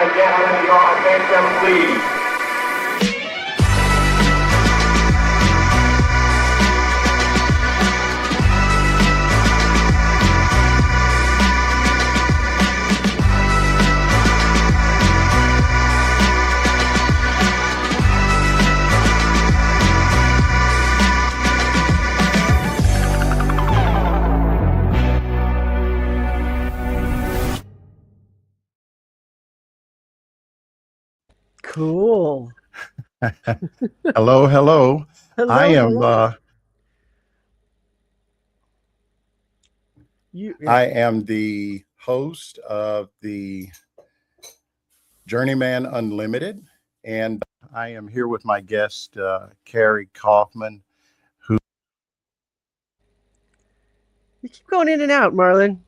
and gentlemen, your attention, please. Cool. Hello. Hello, I am. hello. I am the host of the Journeyman Unlimited, and I am here with my guest, Carrie Kaufman. You keep going in and out, Marlon.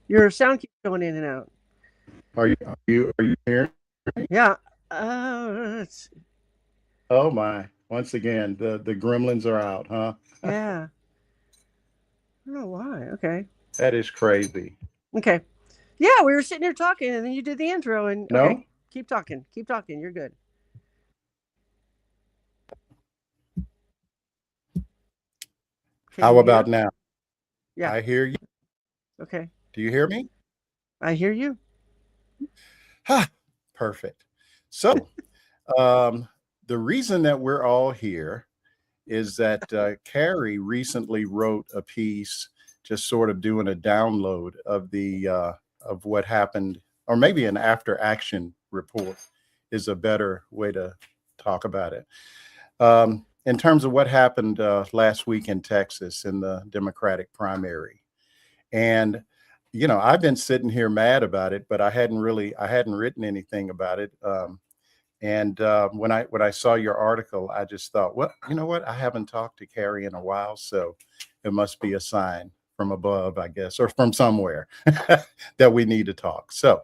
Your sound keeps going in and out. Are you here? Yeah. Oh my! Once again, the gremlins are out, huh? Yeah. I don't know why. Okay. That is crazy. Okay. Yeah, we were sitting here talking, and then you did the intro, and No? okay, keep talking. Keep talking. You're good. How about now? Yeah. I hear you. Okay. Do you hear me? I hear you. Perfect. So, the reason that we're all here is that Carrie recently wrote a piece, just sort of doing a download of the of what happened, or maybe an after action report is a better way to talk about it. In terms of what happened last week in Texas in the Democratic primary, and I've been sitting here mad about it, but I hadn't written anything about it. And when I saw your article, I just thought, well, you know what? I haven't talked to Carrie in a while, so it must be a sign from above, I guess, or from somewhere that we need to talk. So,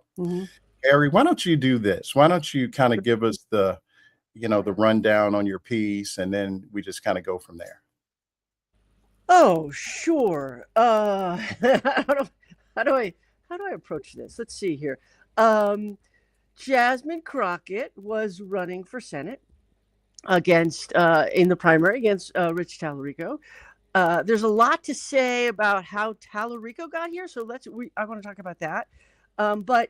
Carrie, why don't you do this? Why don't you kind of give us the rundown on your piece, and then we just kind of go from there. Oh, sure. How do I approach this? Let's see here. Jasmine Crockett was running for Senate against in the primary against Rich Tallarico. There's a lot to say about how Tallarico got here, so I want to talk about that. But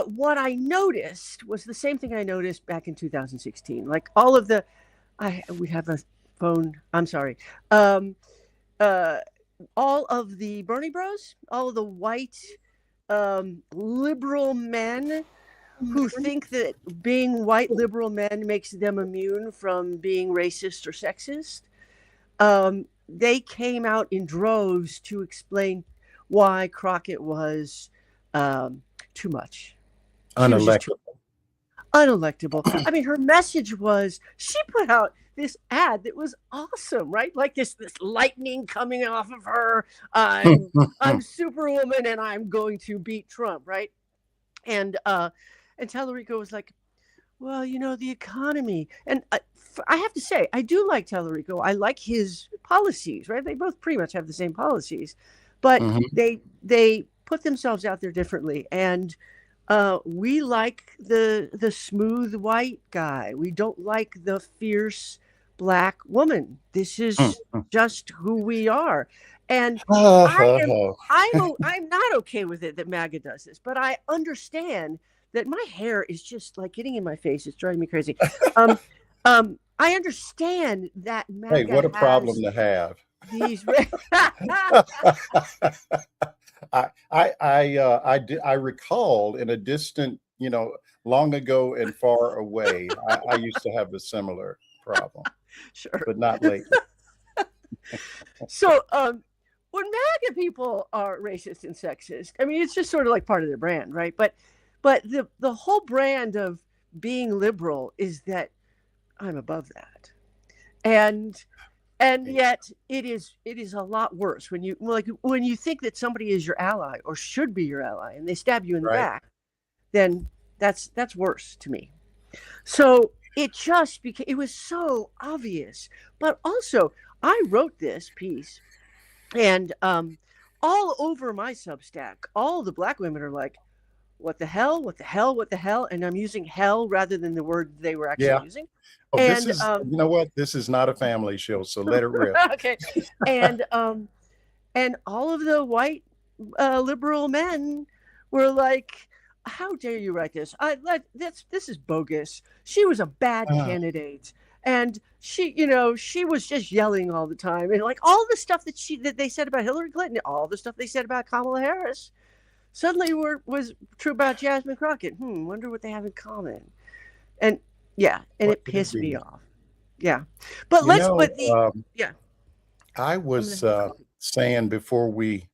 what I noticed was the same thing I noticed back in 2016. Like all of the, we have a phone. I'm sorry. All of the Bernie Bros, all of the white liberal men who think that being white liberal men makes them immune from being racist or sexist, they came out in droves to explain why Crockett was too much. Unelectable. Unelectable. I mean, her message was, she put out this ad that was awesome, right? Like this lightning coming off of her. I'm Superwoman and I'm going to beat Trump, right? And Tallarico was like, well, the economy. And I have to say, I do like Tallarico. I like his policies, right? They both pretty much have the same policies, but they put themselves out there differently. And we like the smooth white guy. We don't like the fierce black woman. This is just who we are. And I'm not okay with it that MAGA does this, but I understand that my hair is just like getting in my face. It's driving me crazy. I understand that MAGA. Hey, what a problem to have. These. I recall in a distant, long ago and far away, I used to have a similar problem. Sure. But not lately. So, when MAGA people are racist and sexist, I mean, it's just sort of like part of their brand, right? But the whole brand of being liberal is that I'm above that, and yet it is a lot worse when you think that somebody is your ally or should be your ally, and they stab you in the back, then that's worse to me. So it just became, it was so obvious. But also, I wrote this piece, and all over my Substack, all the black women are like, what the hell, what the hell, what the hell, and I'm using hell rather than the word they were actually Yeah. using. Oh, this And is, you know what? This is not a family show, so let it rip. okay, and all of the white liberal men were like, "How dare you write this? This is bogus. She was a bad Uh, candidate." And she was just yelling all the time, and like all the stuff that they said about Hillary Clinton, all the stuff they said about Kamala Harris, suddenly was true about Jasmine Crockett. Wonder what they have in common. And yeah, and what it could it pissed me be? off. Yeah, but You let's. know, But the yeah, I I'm gonna was have coffee. saying before we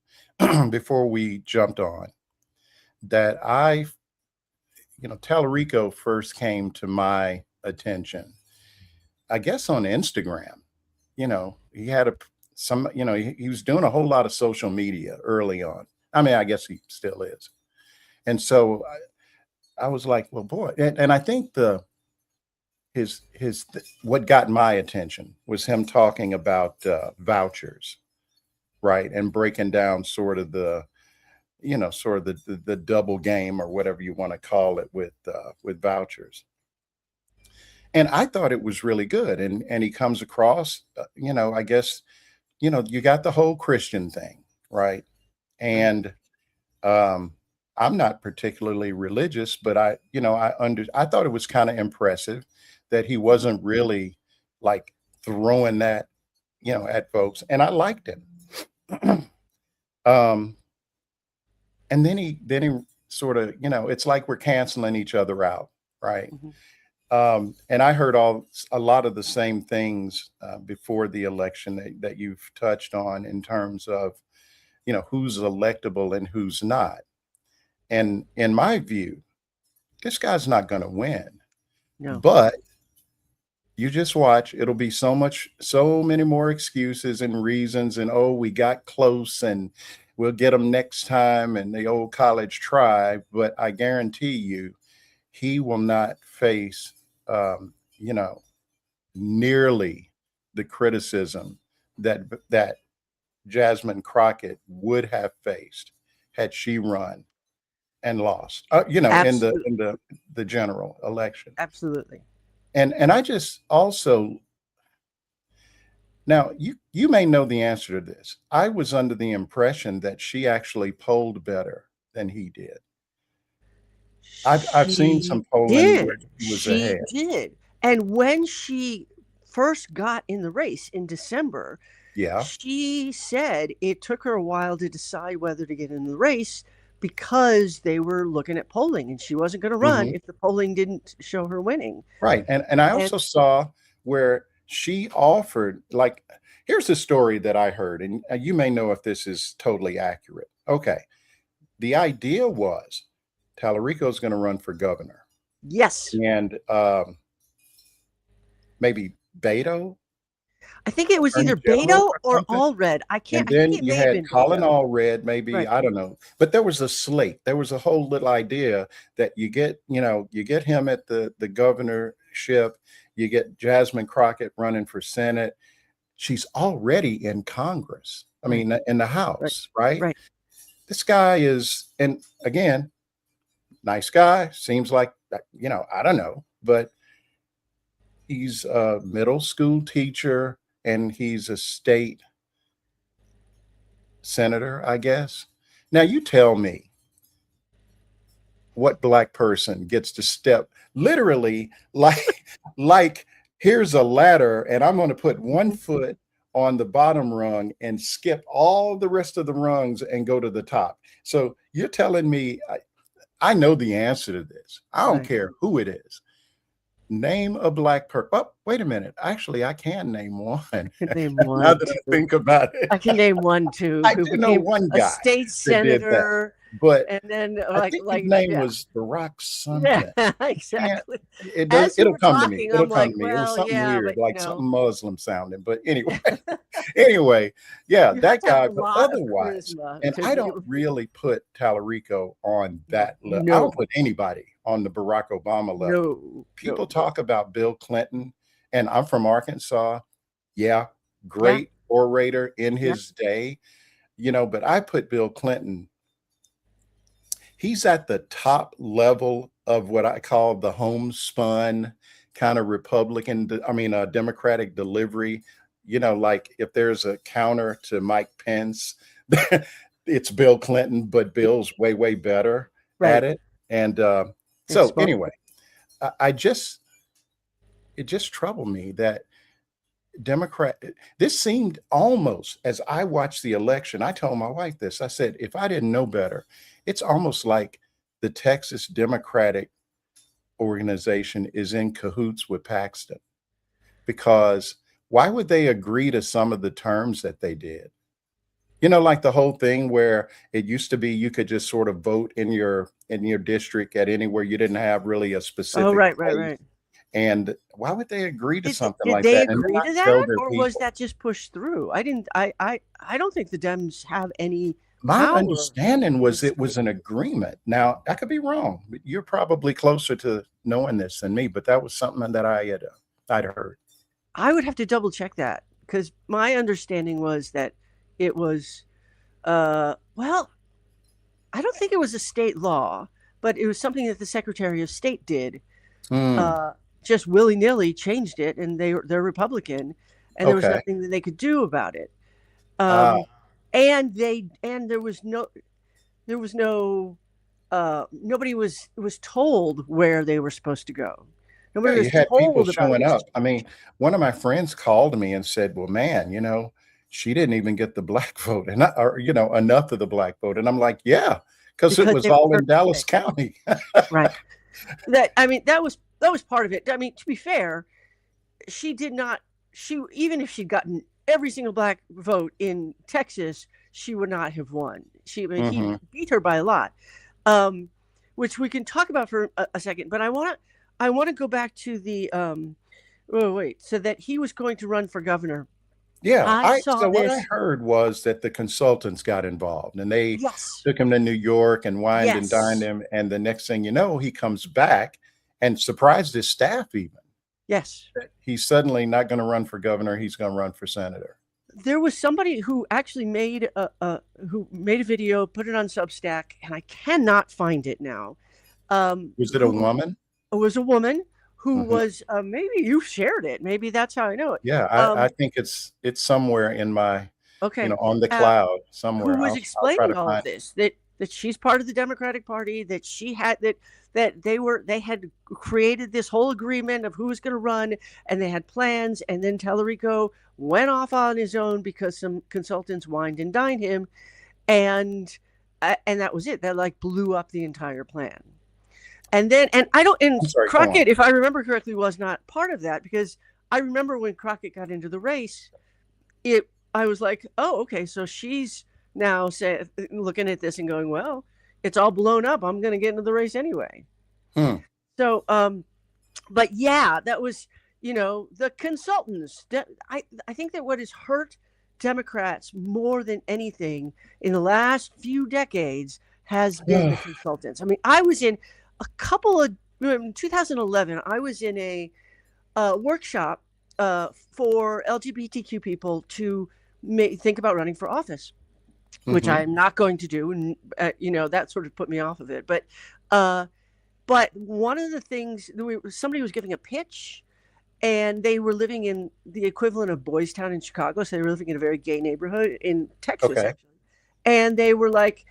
before we jumped on that Tallarico first came to my attention, I guess on Instagram. He had he was doing a whole lot of social media early on. I mean, I guess he still is. And so I was like, well, boy, and I think what got my attention was him talking about vouchers, right, and breaking down sort of the double game or whatever you want to call it with vouchers. And I thought it was really good. And he comes across, I guess, you got the whole Christian thing, right? Right. And um, I'm not particularly religious, but I thought it was kind of impressive that he Mhm. wasn't really like throwing that, at folks. And I liked him. um, and then he sort of, it's like we're canceling each other out, right? Mhm. And I heard a lot of the same things before the election that you've touched on in terms of, who's electable and who's not. And in my view, this guy's not going to win. No. But you just watch, it'll be so many more excuses and reasons. And oh, we got close and we'll get them next time. And the old college try. But I guarantee you, he will not face, um, you know, nearly the criticism that Jasmine Crockett would have faced had she run and lost. In the Absolutely. the general election. Absolutely. And I just also, now you may know the answer to this. I was under the impression that she actually polled better than he did. I've seen She some polling where did. she was She ahead. did. And when she first got in the race in December, Yeah. she said it took her a while to decide whether to get in the race because they were looking at polling and she wasn't going to run Hmm. if the polling didn't show her winning. Right. And I And also saw where she offered, like, here's the story that I heard, and you may know if this is totally accurate. Okay. The idea was Tallarico's going to run for governor, yes, and maybe Beto, I think it was attorney either general Beto or or something. Allred. And I think then it you may have had been Colin Beto. Allred, maybe, Right. I don't know. But there was a slate. There was a whole little idea that you get him at the governorship, you get Jasmine Crockett running for Senate. She's already in Congress. I Right. mean, in the Right. House, right? Right. This guy is, and again, nice guy, seems like, I don't know, but he's a middle school teacher and he's a state senator, I guess. Now you tell me what black person gets to step literally like like here's a ladder and I'm going to put one Mhm. foot on the bottom rung and skip all the rest of the rungs and go to the top. So you're telling me I know the answer to this. I don't Right. care who it is. Name a black person. Oh, wait a minute. Actually, I can name one. Could name Now one, that I too. think about it, I can name one too I who do know became one a guy state that did that, senator, but and then I think his name yeah, was Barack yeah, something. Can't exactly. it does As you it'll were come to me. talking, It'll I'm come like, to me. It was well, something yeah, weird, but like something Muslim sounding. But anyway, anyway, yeah, you have that to have a guy. But lot of otherwise, charisma and to I be don't able to. really put Tallarico on that level. I don't No, put anybody on the Barack Obama level. no, People no. talk about Bill Clinton, and I'm from Arkansas. Yeah, Yeah, great orator in yeah. his day, but I put Bill Clinton. he's at the top level of what I call the homespun kind of Republican, Democratic delivery. Like if there's a counter to Mike Pence, it's Bill Clinton, but Bill's way, way better Right. at it. And It's so anyway, I just, it just troubled me that this seemed almost, as I watched the election, I told my wife this, I said, if I didn't know better, it's almost like the Texas Democratic organization is in cahoots with Paxton, because why would they agree to some of the terms that they did? Like the whole thing where it used to be you could just sort of vote in your district at anywhere, you didn't have really a specific right. place. And why would they agree to something Did like they that and agree not to tell that, their or was people? that just pushed through? I don't think the Dems have any My power. understanding was it was an agreement. Now, I could be wrong, but you're probably closer to knowing this than me, but that was something that I'd heard. I would have to double check that, because my understanding was that it was, well, I don't think it was a state law, but it was something that the Secretary of State did. Just willy-nilly changed it, and they're Republican, and there was Okay. nothing that they could do about it. And there was no nobody was told where they were supposed to go. Nobody Yeah, you was had people told about showing this. up. I mean, one of my friends called me and said, "Well, man, she didn't even get the black vote, and enough of the black vote." And I'm like, "Yeah, because it Because was they all were in Dallas County." right. That was part of it. I mean, to be fair, she did not. Even if she'd gotten every single black vote in Texas, she would not have won. He beat her by a lot, which we can talk about for a second. But I want to go back to the so that he was going to run for governor. Yeah, saw what I this. heard was that the consultants got involved, and they Yes. took him to New York and wined and Yes. dined him. And the next thing you know, he comes back and surprised his staff even. Yes. He's suddenly not going to run for governor. He's going to run for senator. There was somebody who actually made a video, put it on Substack, and I cannot find it now. Was it a woman? It was a woman who was, maybe you shared it. Maybe that's how I know it. Yeah, I think it's somewhere in my, on the cloud somewhere. Who was explaining all of this, that she's part of the Democratic Party, that she had that they had created this whole agreement of who was going to run, and they had plans, and then Tallarico went off on his own because some consultants wined and dined him, and that was it. That like blew up the entire plan. And then, Crockett, if I remember correctly, was not part of that, because I remember when Crockett got into the race, I was like, oh, okay, so she's now looking at this and going, well, it's all blown up. I'm going to get into the race anyway. So, but yeah, that was, the consultants. I think that what has hurt Democrats more than anything in the last few decades has been the consultants. I mean, I was in in 2011, I was in a workshop for LGBTQ people to think about running for office, which I'm not going to do. And, that sort of put me off of it. But one of the things, somebody was giving a pitch, and they were living in the equivalent of Boys Town in Chicago. So they were living in a very gay neighborhood in Texas, actually. And they were like,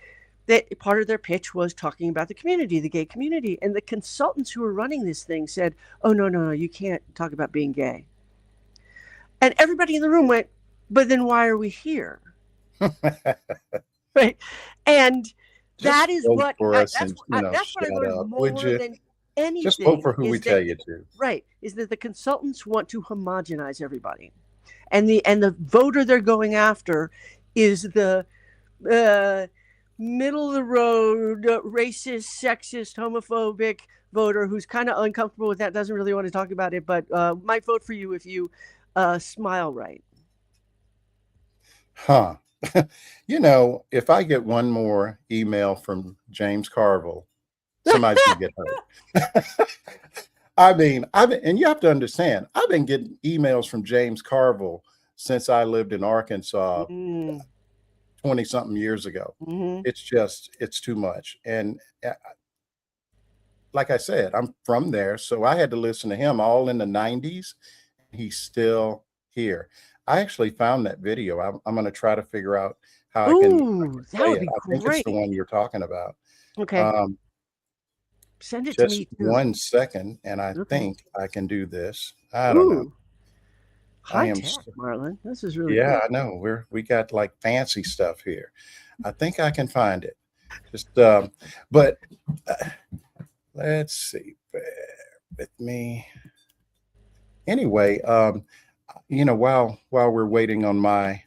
that part of their pitch was talking about the community, the gay community. And the consultants who were running this thing said, oh, no, you can't talk about being gay. And everybody in the room went, but then why are we here? Right. And that is what that's what I learned more than anything. Just vote for who we tell you to. Right. Is that the consultants want to homogenize everybody. And the voter they're going after is the middle of the road, racist, sexist, homophobic voter who's kind of uncomfortable with that, doesn't really want to talk about it, but might vote for you if you smile right. If I get one more email from James Carville, somebody's gonna get hurt. I mean, and you have to understand, I've been getting emails from James Carville since I lived in Arkansas 20 20 something years ago. It's too much. And like I said, I'm from there, so I had to listen to him all in the 90s. He's still here. I actually found that video. I'm going to try to figure out how I can that play would it. be I think it's great. the one you're talking about. Okay. Send it to Just me too. 1 second, and I think I can do this. I don't know. High tech, Marlon. This is really yeah, cool. I know. We got like fancy stuff here. I think I can find it. Just but let's see. Bear with me. Anyway, you know, while we're waiting on my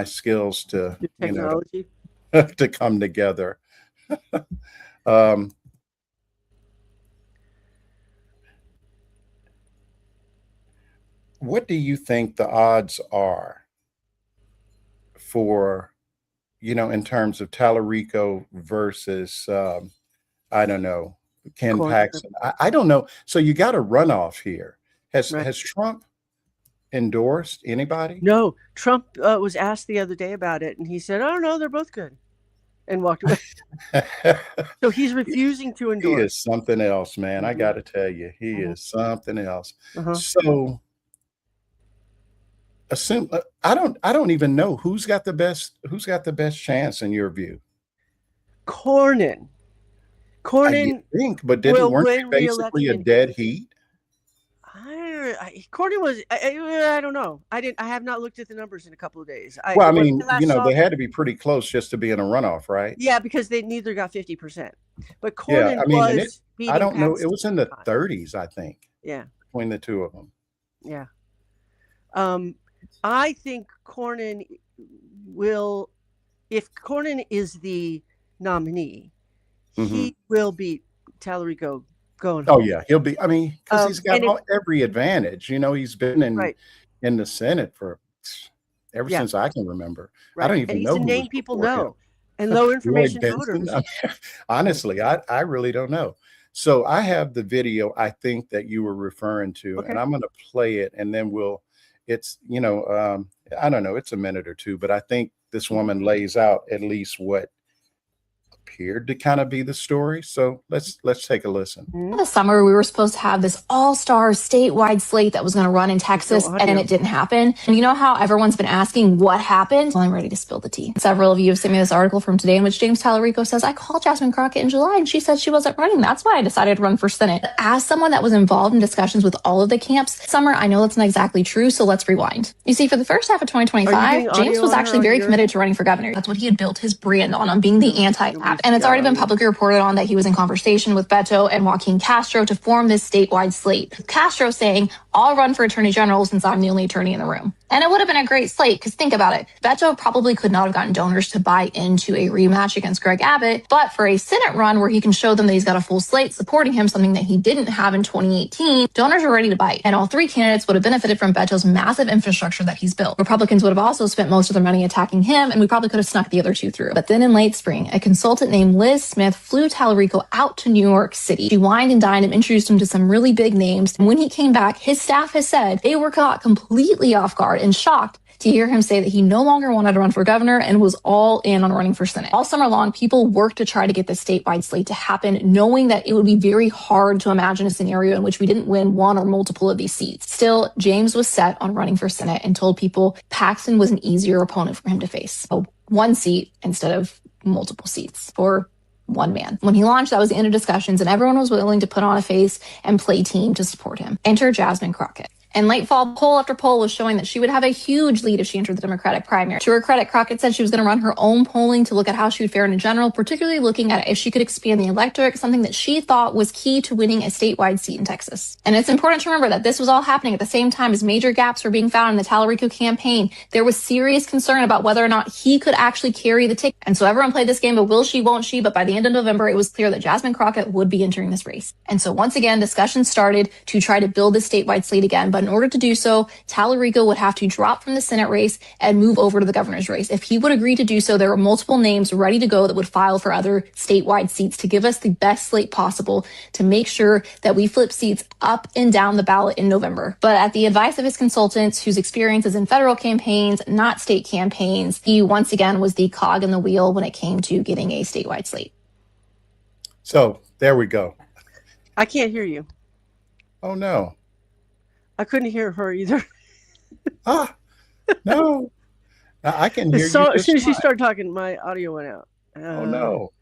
skills to technology to come together. What do you think the odds are for, in terms of Tallarico versus, I don't know, Ken Paxton? I don't know. So you got a runoff here. Has Trump endorsed anybody? No. Trump was asked the other day about it, and he said, "Oh no, they're both good," and walked away. So he's refusing to endorse. He is something else, man. I got to tell you, he is something else. So assume I don't even know who's got the best chance in your view. Cornyn. I think, but weren't they basically a dead heat? Cornyn was. I don't know. I have not looked at the numbers in a couple of days. Well, I mean, they had to be pretty close just to be in a runoff, right? Yeah, because they neither got 50%. But Cornyn was. I don't know. It was in the 30s, I think. Yeah. Between the two of them. Yeah. I think Cornyn will, if Cornyn is the nominee, he will beat Tallarico going home. Oh yeah, he'll be. I mean, because he's got every advantage. He's been in the Senate for since I can remember. I don't even know. He's a name people know, and low information voters. I mean, honestly, I really don't know. So I have the video I think that you were referring to, and I'm going to play it, and then it's I don't know, it's a minute or two, but I think this woman lays out at least what appeared to kind of be the story. So let's take a listen. This summer, we were supposed to have this all-star statewide slate that was going to run in Texas, and it didn't happen. And you know how everyone's been asking what happened? Well, I'm ready to spill the tea. Several of you have sent me this article from today in which James Tallarico says, I called Jasmine Crockett in July and she said she wasn't running. That's why I decided to run for Senate. As someone that was involved in discussions with all of the camps, Summer, I know that's not exactly true, so let's rewind. You see, for the first half of 2025, James was actually very committed to running for governor. That's what he had built his brand on being the anti-app. And it's already been publicly reported on that he was in conversation with Beto and Joaquin Castro to form this statewide slate. Castro saying, I'll run for attorney general since I'm the only attorney in the room. And it would have been a great slate, because think about it. Beto probably could not have gotten donors to buy into a rematch against Greg Abbott, but for a Senate run where he can show them that he's got a full slate supporting him, something that he didn't have in 2018, donors are ready to bite. And all three candidates would have benefited from Beto's massive infrastructure that he's built. Republicans would have also spent most of their money attacking him, and we probably could have snuck the other two through. But then in late spring, a consultant named Liz Smith flew Tallarico out to New York City. She wined and dined him, introduced him to some really big names. And when he came back, his staff has said they were caught completely off guard and shocked to hear him say that he no longer wanted to run for governor and was all in on running for Senate. All summer long, people worked to try to get this statewide slate to happen, knowing that it would be very hard to imagine a scenario in which we didn't win one or multiple of these seats. Still, James was set on running for Senate and told people Paxton was an easier opponent for him to face. So one seat instead of multiple seats for one man. When he launched, that was the end of discussions, and everyone was willing to put on a face and play team to support him. Enter Jasmine Crockett. And late fall, poll after poll was showing that she would have a huge lead if she entered the Democratic primary. To her credit, Crockett said she was going to run her own polling to look at how she would fare in general, particularly looking at if she could expand the electorate, something that she thought was key to winning a statewide seat in Texas. And it's important to remember that this was all happening at the same time as major gaps were being found in the Tallarico campaign. There was serious concern about whether or not he could actually carry the ticket. And so everyone played this game of will she, won't she? But by the end of November, it was clear that Jasmine Crockett would be entering this race. And so once again, discussions started to try to build this statewide slate again, but But in order to do so, Tallarico would have to drop from the Senate race and move over to the governor's race. If he would agree to do so, there are multiple names ready to go that would file for other statewide seats to give us the best slate possible to make sure that we flip seats up and down the ballot in November. But at the advice of his consultants, whose experience is in federal campaigns, not state campaigns, he once again was the cog in the wheel when it came to getting a statewide slate. So there we go. I can't hear you. Oh, no. I couldn't hear her either. No. I can hear you. As soon as she started talking, my audio went out. Oh, no.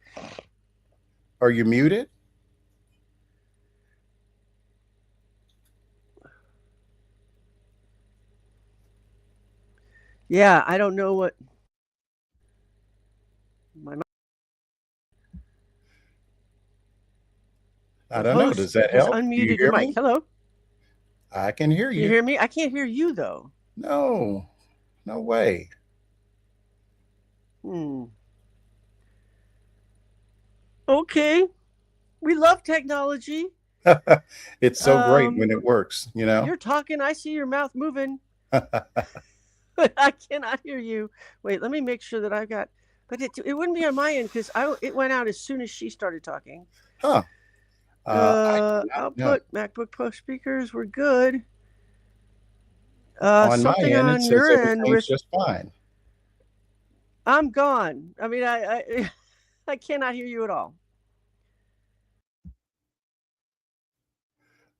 Are you muted? Yeah, I don't know what. I don't know. Does that help? Unmuted your mic. Hello. I can hear you. You hear me? I can't hear you though. No way. Okay. We love technology. It's so great when it works, you know. You're talking. I see your mouth moving. But I cannot hear you. Wait, let me make sure that I've got. But it wouldn't be on my end because it went out as soon as she started talking. Huh. Output MacBook Pro speakers were good. On my something end, on it says your end everything's with just fine. I'm gone. I mean, I cannot hear you at all.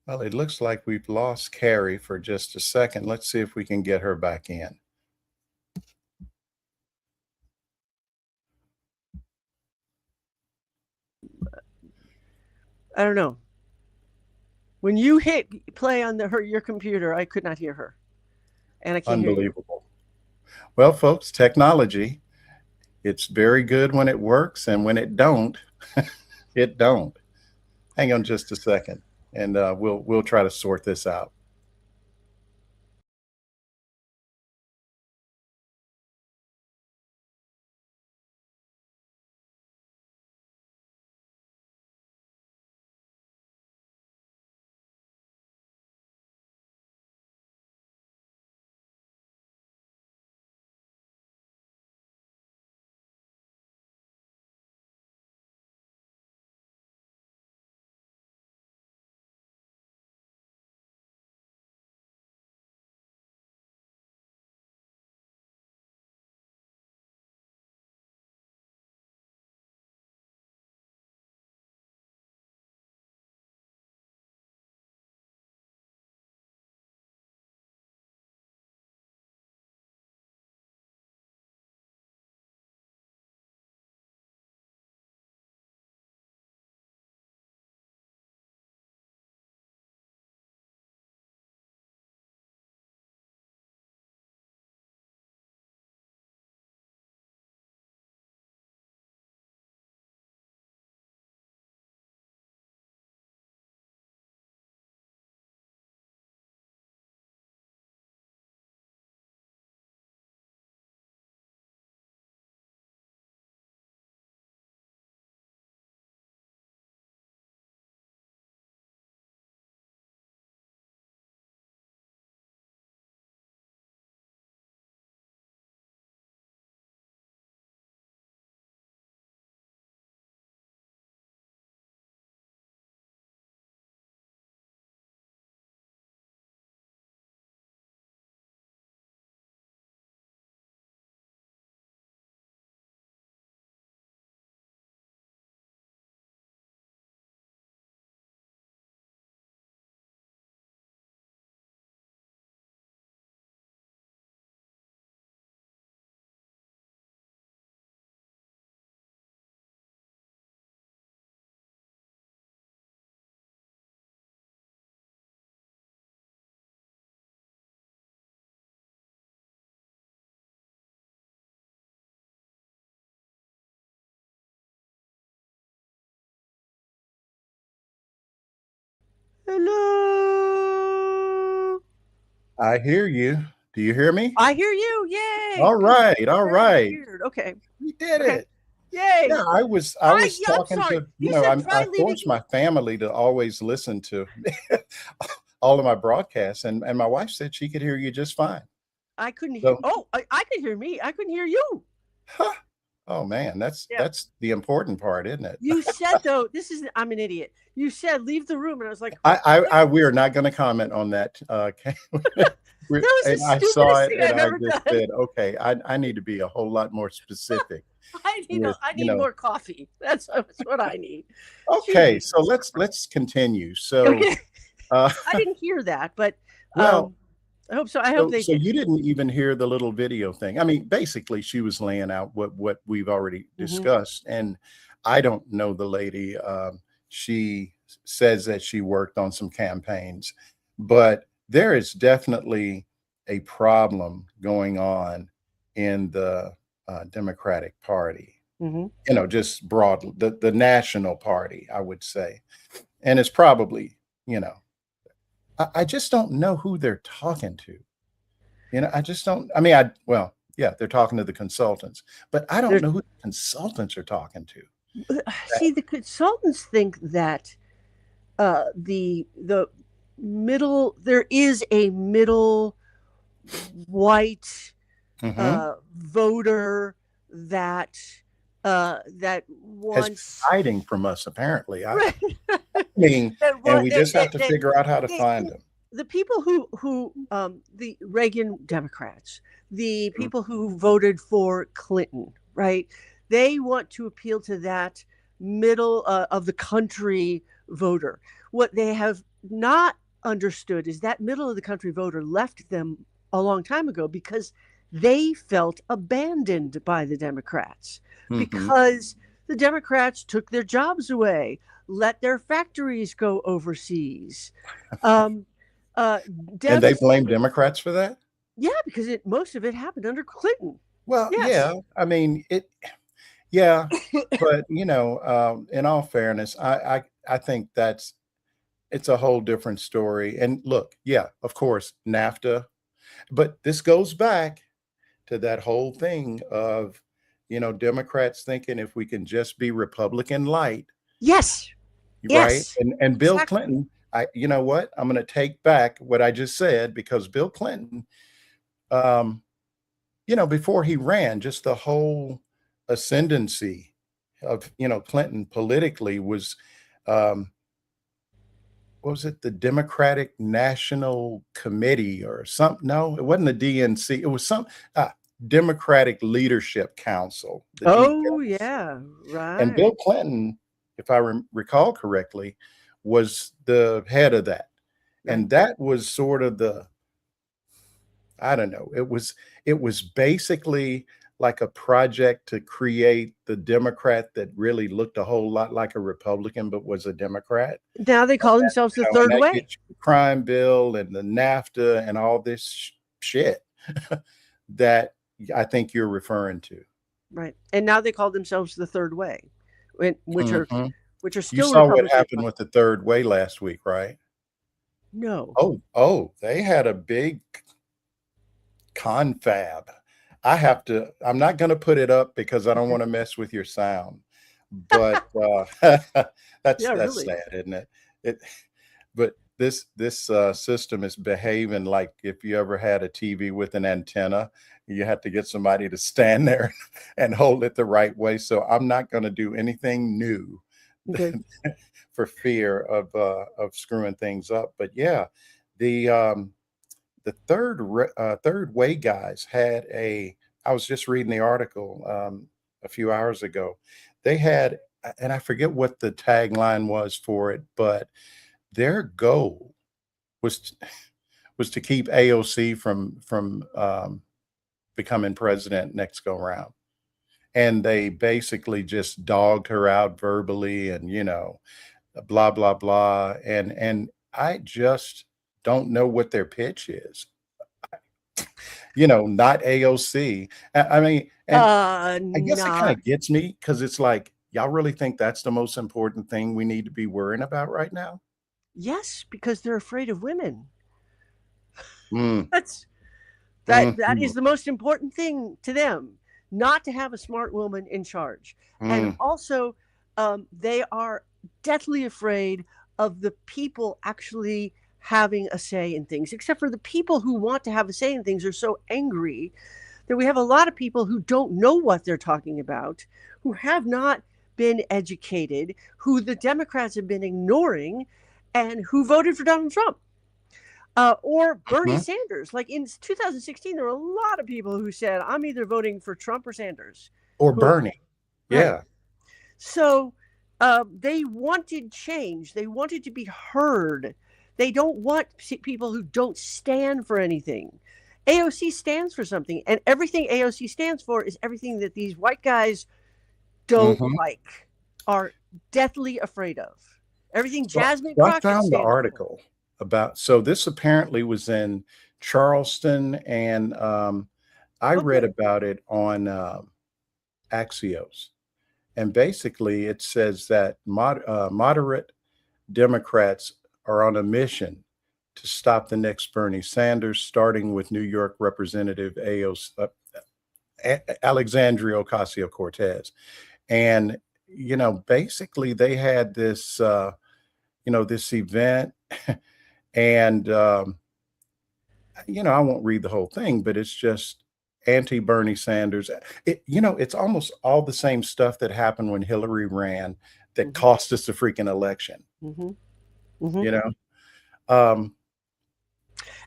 Well, it looks like we've lost Carrie for just a second. Let's see if we can get her back in. I don't know. When you hit play on your computer, I could not hear her. And I can't hear you. Unbelievable. Well, folks, technology, it's very good when it works, and when it don't, it don't. Hang on just a second, and we'll try to sort this out. Hello. I hear you. Do you hear me? I hear you. Yay. All right. All right. Weird. Okay. We did Okay. it. Yay. Yeah, I was talking I'm sorry. to, You know, said I try leaving. forced my family to always listen to all of my broadcasts, and my wife said she could hear you just fine. I couldn't hear. So, Oh, I could hear me. I couldn't hear you. huh. Oh man, that's Yeah. the important part, isn't it? You said though, I'm an idiot. You said leave the room, and I was like, We are not going to comment on that. that was the I stupidest saw it, thing and I've I ever just done. said, okay, I need to be a whole lot more specific. I need more coffee. That's what I need. Okay, Jeez. so let's continue. So, Okay. uh, I didn't hear that, but well, I hope so. I hope they so did. you didn't even hear the little video thing. I mean, basically, she was laying out what we've already discussed, and I don't know the lady. She says that she worked on some campaigns, but there is definitely a problem going on in the Democratic Party. You know, just broadly, the national party, I would say, and it's probably, you know, I just don't know who they're talking to. You know, I just don't. I mean, well, yeah, they're talking to the consultants, but I don't know who the consultants are talking to. See, the consultants think that the middle there is a middle white voter that wants has been hiding from us, apparently. Right. I mean, and we just have to figure out how to find them. The people who the Reagan Democrats, the people who voted for Clinton, right? They want to appeal to that middle of the country voter. What they have not understood is that middle of the country voter left them a long time ago because they felt abandoned by the Democrats because the Democrats took their jobs away, let their factories go overseas. And they blame Democrats for that? Yeah, because most of it happened under Clinton. Well, yes. Yeah, I mean yeah, but you know, in all fairness, I think it's a whole different story. And look, yeah, of course, NAFTA, but this goes back to that whole thing of, you know, Democrats thinking if we can just be Republican light. Yes. Right. Yes. And Bill Clinton, you know what? I'm going to take back what I just said, because Bill Clinton, you know, before he ran, just the whole ascendancy of, you know, Clinton politically was, what was it? The Democratic National Committee or something? No, it wasn't the DNC. It was some Democratic Leadership Council. Oh, yeah. Right. And Bill Clinton, if I recall correctly, was the head of that. Right. And that was sort of I don't know. It was basically like a project to create the Democrat that really looked a whole lot like a Republican, but was a Democrat. Now they call themselves the third way. The crime bill and the NAFTA and all this shit that I think you're referring to. Right. And now they call themselves the third way, which are still. You saw what happened with the third way last week, right? No. Oh, they had a big confab. I'm not going to put it up because I don't want to mess with your sound, but that's really sad, isn't it? But this system is behaving like if you ever had a TV with an antenna, you have to get somebody to stand there and hold it the right way. So I'm not going to do anything new for fear of screwing things up. But yeah, the third way guys had I was just reading the article a few hours ago. They had, and I forget what the tagline was for it, but their goal was to keep AOC from becoming president next go round. And they basically just dogged her out verbally and, you know, blah, blah, blah. And I just don't know what their pitch is. You know, not AOC. I mean, and I guess it kind of gets me because it's like, y'all really think that's the most important thing we need to be worrying about right now? Yes, because they're afraid of women. That is the most important thing to them, not to have a smart woman in charge. And also, they are deathly afraid of the people actually having a say in things, except for the people who want to have a say in things are so angry that we have a lot of people who don't know what they're talking about, who have not been educated, who the Democrats have been ignoring, and who voted for Donald Trump. Or Bernie Sanders. Like in 2016, there were a lot of people who said, I'm either voting for Trump or Sanders. Or Bernie. Right. Yeah. So they wanted change. They wanted to be heard. They don't want people who don't stand for anything. AOC stands for something, and everything AOC stands for is everything that these white guys don't like, are deathly afraid of. Everything Jasmine Crockett I found the stands article about, so this apparently was in Charleston, and I read about it on Axios. And basically it says that moderate Democrats are on a mission to stop the next Bernie Sanders, starting with New York Representative Alexandria Ocasio-Cortez. And, you know, basically they had this, you know, this event and, you know, I won't read the whole thing, but it's just anti-Bernie Sanders. You know, it's almost all the same stuff that happened when Hillary ran that cost us the freaking election, you know?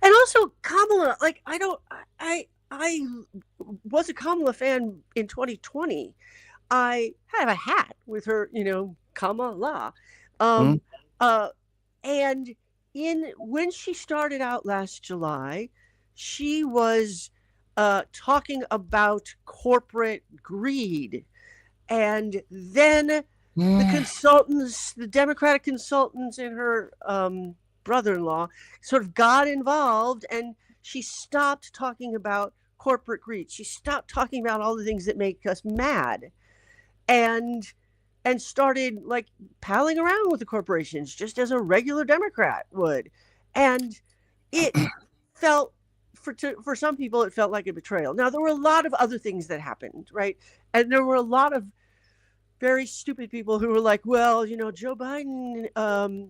And also Kamala, like, I was a Kamala fan in 2020. I have a hat with her, you know, Kamala. And when she started out last July, she was talking about corporate greed. And then the consultants, the Democratic consultants and her brother-in-law sort of got involved, and she stopped talking about corporate greed. She stopped talking about all the things that make us mad, and started like palling around with the corporations just as a regular Democrat would. And it felt, for some people, it felt like a betrayal. Now, there were a lot of other things that happened, right? And there were a lot of very stupid people who were like, well, you know, Joe Biden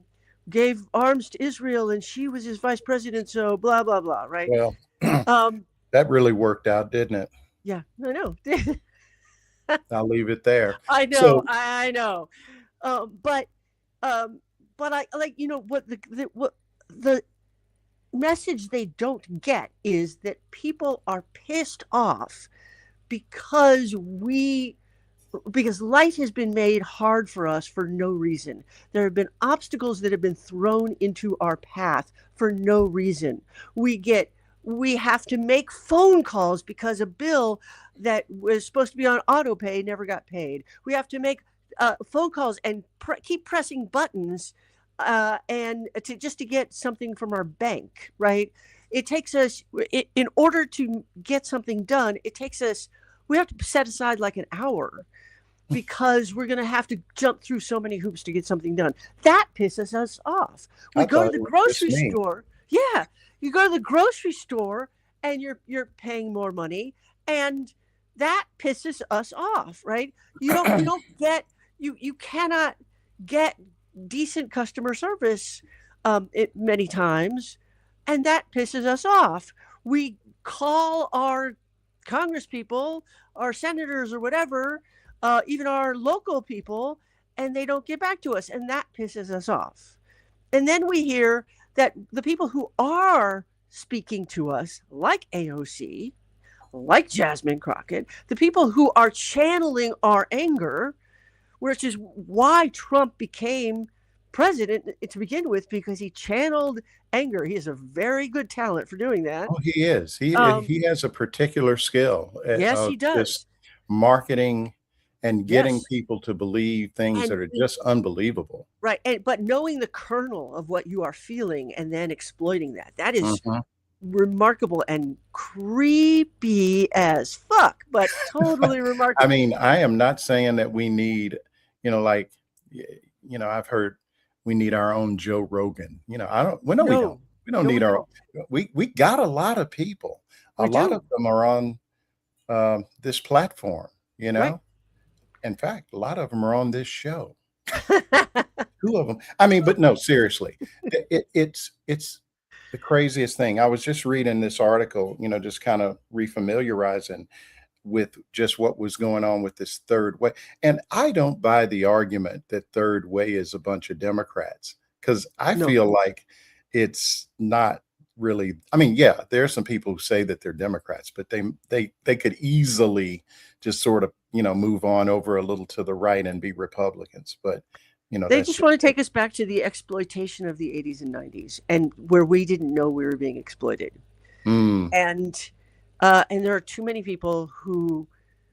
gave arms to Israel and she was his vice president, so blah, blah, blah, right? Well, that really worked out, didn't it? Yeah, I know. I'll leave it there. I know, So, I know. But I like, you know, what the message they don't get is that people are pissed off because life has been made hard for us for no reason. There have been obstacles that have been thrown into our path for no reason. We have to make phone calls because a bill that was supposed to be on auto pay never got paid. We have to make phone calls and keep pressing buttons and to get something from our bank, right? It takes us, in order to get something done, we have to set aside like an hour because we're going to have to jump through so many hoops to get something done. That pisses us off. We go to the grocery store. Yeah. You go to the grocery store and you're paying more money, and that pisses us off, right? You cannot get decent customer service many times, and that pisses us off. We call our congresspeople, our senators or whatever, even our local people, and they don't get back to us, and that pisses us off. And then we hear that the people who are speaking to us, like AOC, like Jasmine Crockett, the people who are channeling our anger, which is why Trump became president to begin with, because he channeled anger. He has a very good talent for doing that. Oh, he is. He has a particular skill. Yes, he does. Marketing and getting people to believe things that are just unbelievable. Right. But knowing the kernel of what you are feeling and then exploiting that is remarkable and creepy as fuck, but totally remarkable. I mean, I am not saying that we need, like, I've heard we need our own Joe Rogan. We don't need our own. We got a lot of people. A lot of them are on this platform, Right. In fact, a lot of them are on this show. two of them. I mean, but no, seriously, it's the craziest thing. I was just reading this article, just kind of refamiliarizing with just what was going on with this third way. And I don't buy the argument that third way is a bunch of Democrats, because I No. feel like it's not really. I mean, yeah, there are some people who say that they're Democrats, but they could easily just sort of, move on over a little to the right and be Republicans. But They that's just just want to take us back to the exploitation of the 80s and 90s, and where we didn't know we were being exploited. mm. And there are too many people who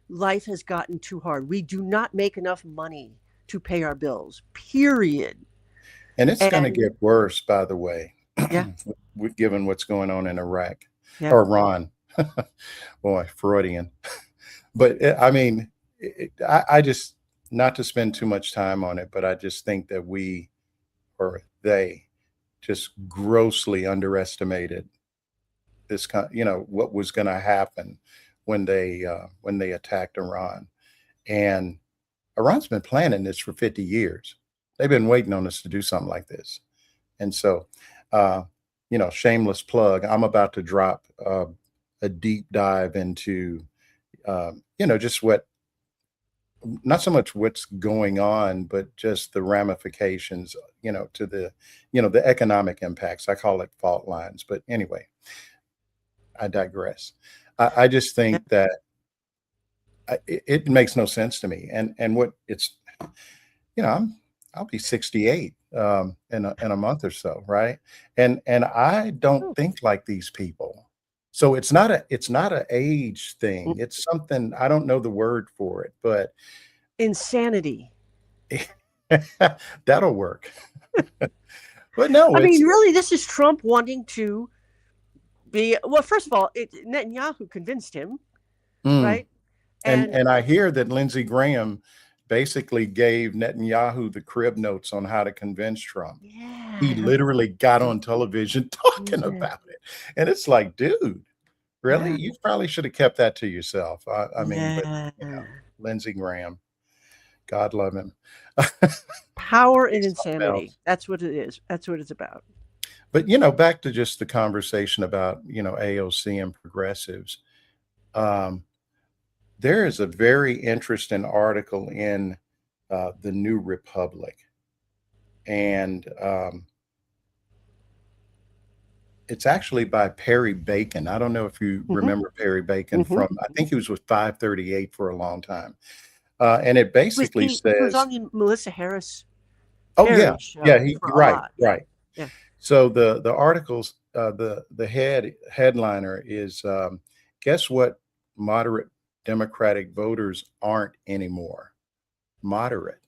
life has gotten too hard. We do not make enough money to pay our bills, period. And it's going to And get worse, by the way, yeah, given what's going on in Iraq yeah. or Iran. Boy, Freudian. But I mean, I just, not to spend too much time on it, but I just think that we, or they, just grossly underestimated this what was going to happen when they attacked Iran. And Iran's been planning this for 50 years. They've been waiting on us to do something like this. And so, shameless plug, I'm about to drop a deep dive into, just not so much what's going on, but just the ramifications, to the economic impacts. I call it fault lines. But anyway, I digress. I just think that it makes no sense to me. And what it's, I'll be 68 in a month or so, right? And I don't think like these people. So it's not a age thing. It's something, I don't know the word for it, but Insanity. that'll work. But no, I mean, really, this is Trump wanting to be, well, first of all, Netanyahu convinced him, right? And I hear that Lindsey Graham basically gave Netanyahu the crib notes on how to convince Trump. Yeah. He literally got on television talking about it. And it's like, dude, really? Yeah. You probably should have kept that to yourself. I mean, Yeah. but Lindsey Graham, God love him. Power and insanity. That's what it is. That's what it's about. But, back to just the conversation about, AOC and progressives. There is a very interesting article in the New Republic. And it's actually by Perry Bacon. I don't know if you remember Perry Bacon from, I think he was with 538 for a long time. And it basically he says, was on the Melissa Harris. oh yeah, show yeah, for a right, lot. right. Yeah. So the articles, the headliner is, guess what moderate Democratic voters aren't anymore? Moderate.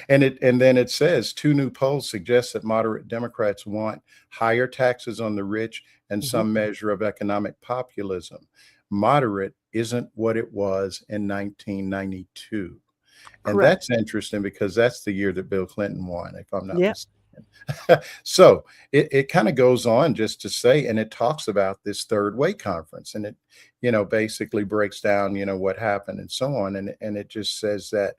And then it says 2 new polls suggest that moderate Democrats want higher taxes on the rich and some measure of economic populism. Moderate isn't what it was in 1992. And Correct. that's interesting because that's the year that Bill Clinton won, if I'm not Yeah. mistaken. So it kind of goes on just to say, and it talks about this third way conference, and it, basically breaks down, what happened and so on. And it just says that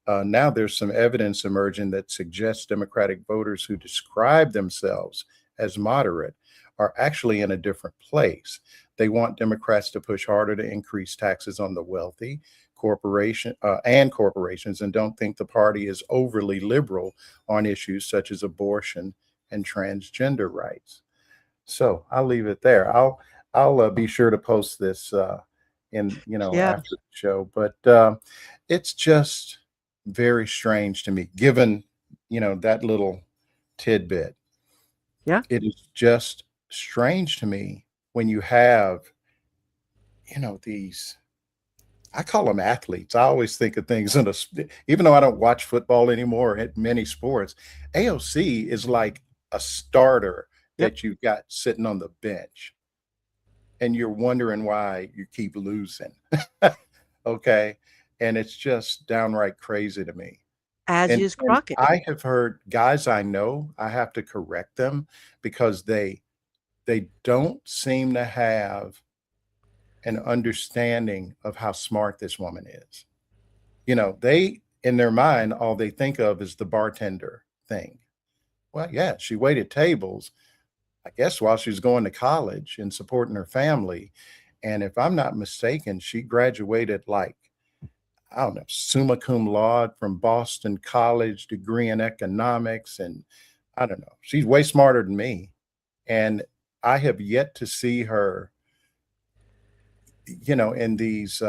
now there's some evidence emerging that suggests Democratic voters who describe themselves as moderate are actually in a different place. They want Democrats to push harder to increase taxes on the wealthy, corporations, and don't think the party is overly liberal on issues such as abortion and transgender rights. So I'll leave it there. I'll be sure to post this in after the show. But it's just very strange to me, given that little tidbit. Yeah. It is just strange to me when you have these, I call them athletes. I always think of things even though I don't watch football anymore at many sports, AOC is like a starter that you've got sitting on the bench and you're wondering why you keep losing. Okay. And it's just downright crazy to me. As And is Crockett. I have heard guys I know, I have to correct them because they don't seem to have an understanding of how smart this woman is. in their mind, all they think of is the bartender thing. Well, yeah, she waited tables, I guess, while she was going to college and supporting her family. And if I'm not mistaken, she graduated like, I don't know, summa cum laude from Boston College, degree in economics. And I don't know, she's way smarter than me. And I have yet to see her, in these,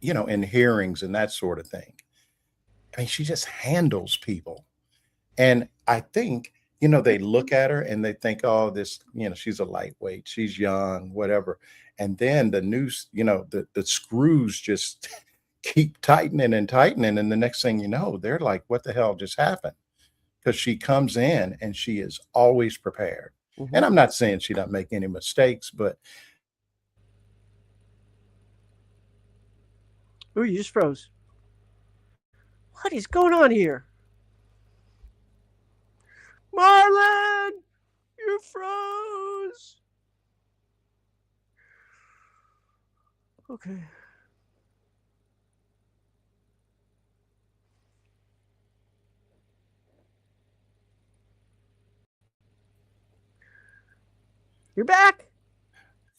in hearings and that sort of thing. I mean, she just handles people. And I think, they look at her and they think, oh, this, she's a lightweight, she's young, whatever. And then the news, the screws just keep tightening and tightening. And the next thing you know, they're like, what the hell just happened? Because she comes in and she is always prepared. Mm-hmm. And I'm not saying she doesn't make any mistakes, but. Ooh, you just froze. What is going on here? Marlon, you froze. Okay. You're back.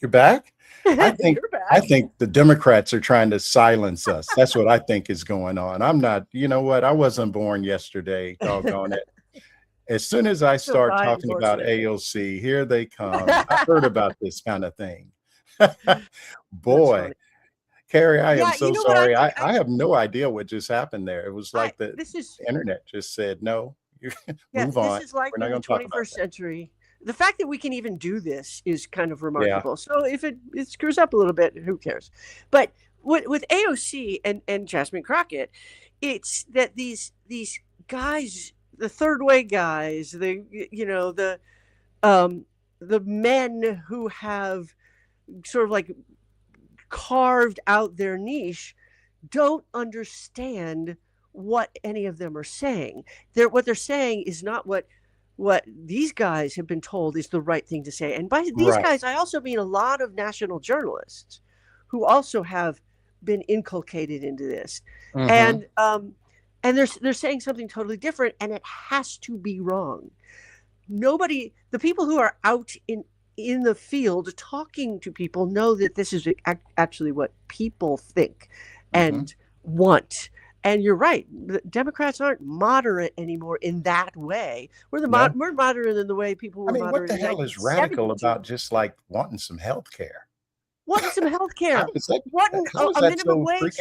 You're back? I think You're back. I think the Democrats are trying to silence us. That's what I think is going on. I'm not, you know what? I wasn't born yesterday, doggone it. As soon as I start talking about AOC, here they come. I heard about this kind of thing. Boy, Carrie, I am so sorry. I have no idea what just happened there. It was like the internet just said, no, move on. This is like in the 21st century. The fact that we can even do this is kind of remarkable. Yeah. So if it screws up a little bit, who cares? But with AOC and Jasmine Crockett, it's that these guys, the third way guys, the men who have sort of like carved out their niche don't understand what any of them are saying. What they're saying is not what these guys have been told is the right thing to say. And by these guys, I also mean a lot of national journalists who also have been inculcated into this. Mm-hmm. And they're saying something totally different, and it has to be wrong. The people who are out in the field talking to people know that this is actually what people think and want. And you're right. The Democrats aren't moderate anymore in that way. We're moderate in the way people were moderate. What the hell is radical about just like wanting some health care? Wanting some health care. Wanting a minimum wage.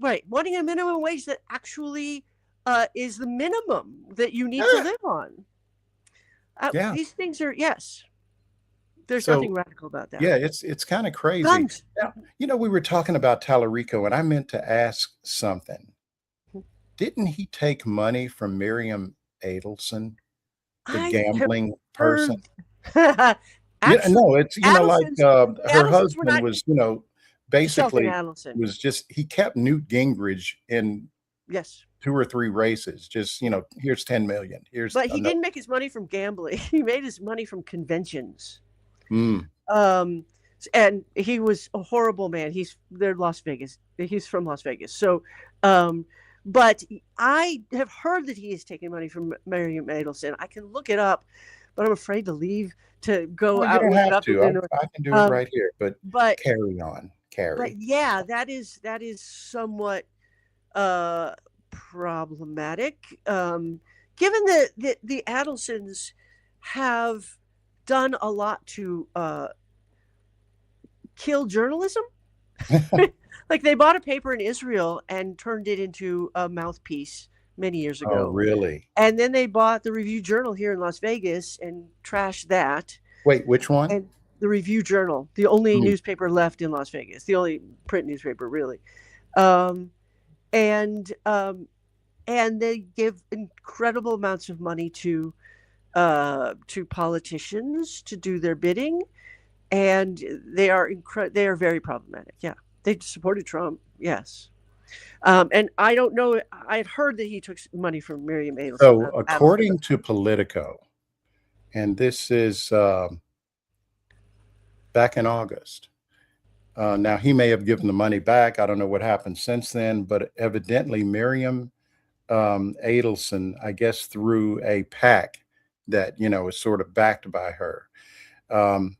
Right. Wanting a minimum wage that actually is the minimum that you need to live on. These things are, yes. There's nothing radical about that. Yeah, it's kind of crazy. Now, we were talking about Tallarico, and I meant to ask something. Didn't he take money from Miriam Adelson, the gambling person? Actually, no, it's her husband was, basically was just, he kept Newt Gingrich in 2 or 3 races. Just, here's 10 million. But he didn't make his money from gambling. He made his money from conventions. And he was a horrible man. They're Las Vegas. He's from Las Vegas. So, but I have heard that he is taking money from Miriam Adelson. I can look it up, but I'm afraid to leave to go out. You don't have to. I can do it right here. But carry on, Carrie. But yeah, that is somewhat problematic. Given that the Adelsons have done a lot to kill journalism. Like they bought a paper in Israel and turned it into a mouthpiece many years ago. Oh, really? And then they bought the Review Journal here in Las Vegas and trashed that. Wait, which one? And the Review Journal, the only newspaper left in Las Vegas, the only print newspaper, really. And they give incredible amounts of money to politicians to do their bidding, and they are very problematic. Yeah, they supported Trump. Yes, and I don't know. I had heard that he took money from Miriam Adelson. So, according to Politico, and this is back in August, Now, he may have given the money back. I don't know what happened since then, but evidently Miriam Adelson, I guess, through a PAC that, is sort of backed by her. Um,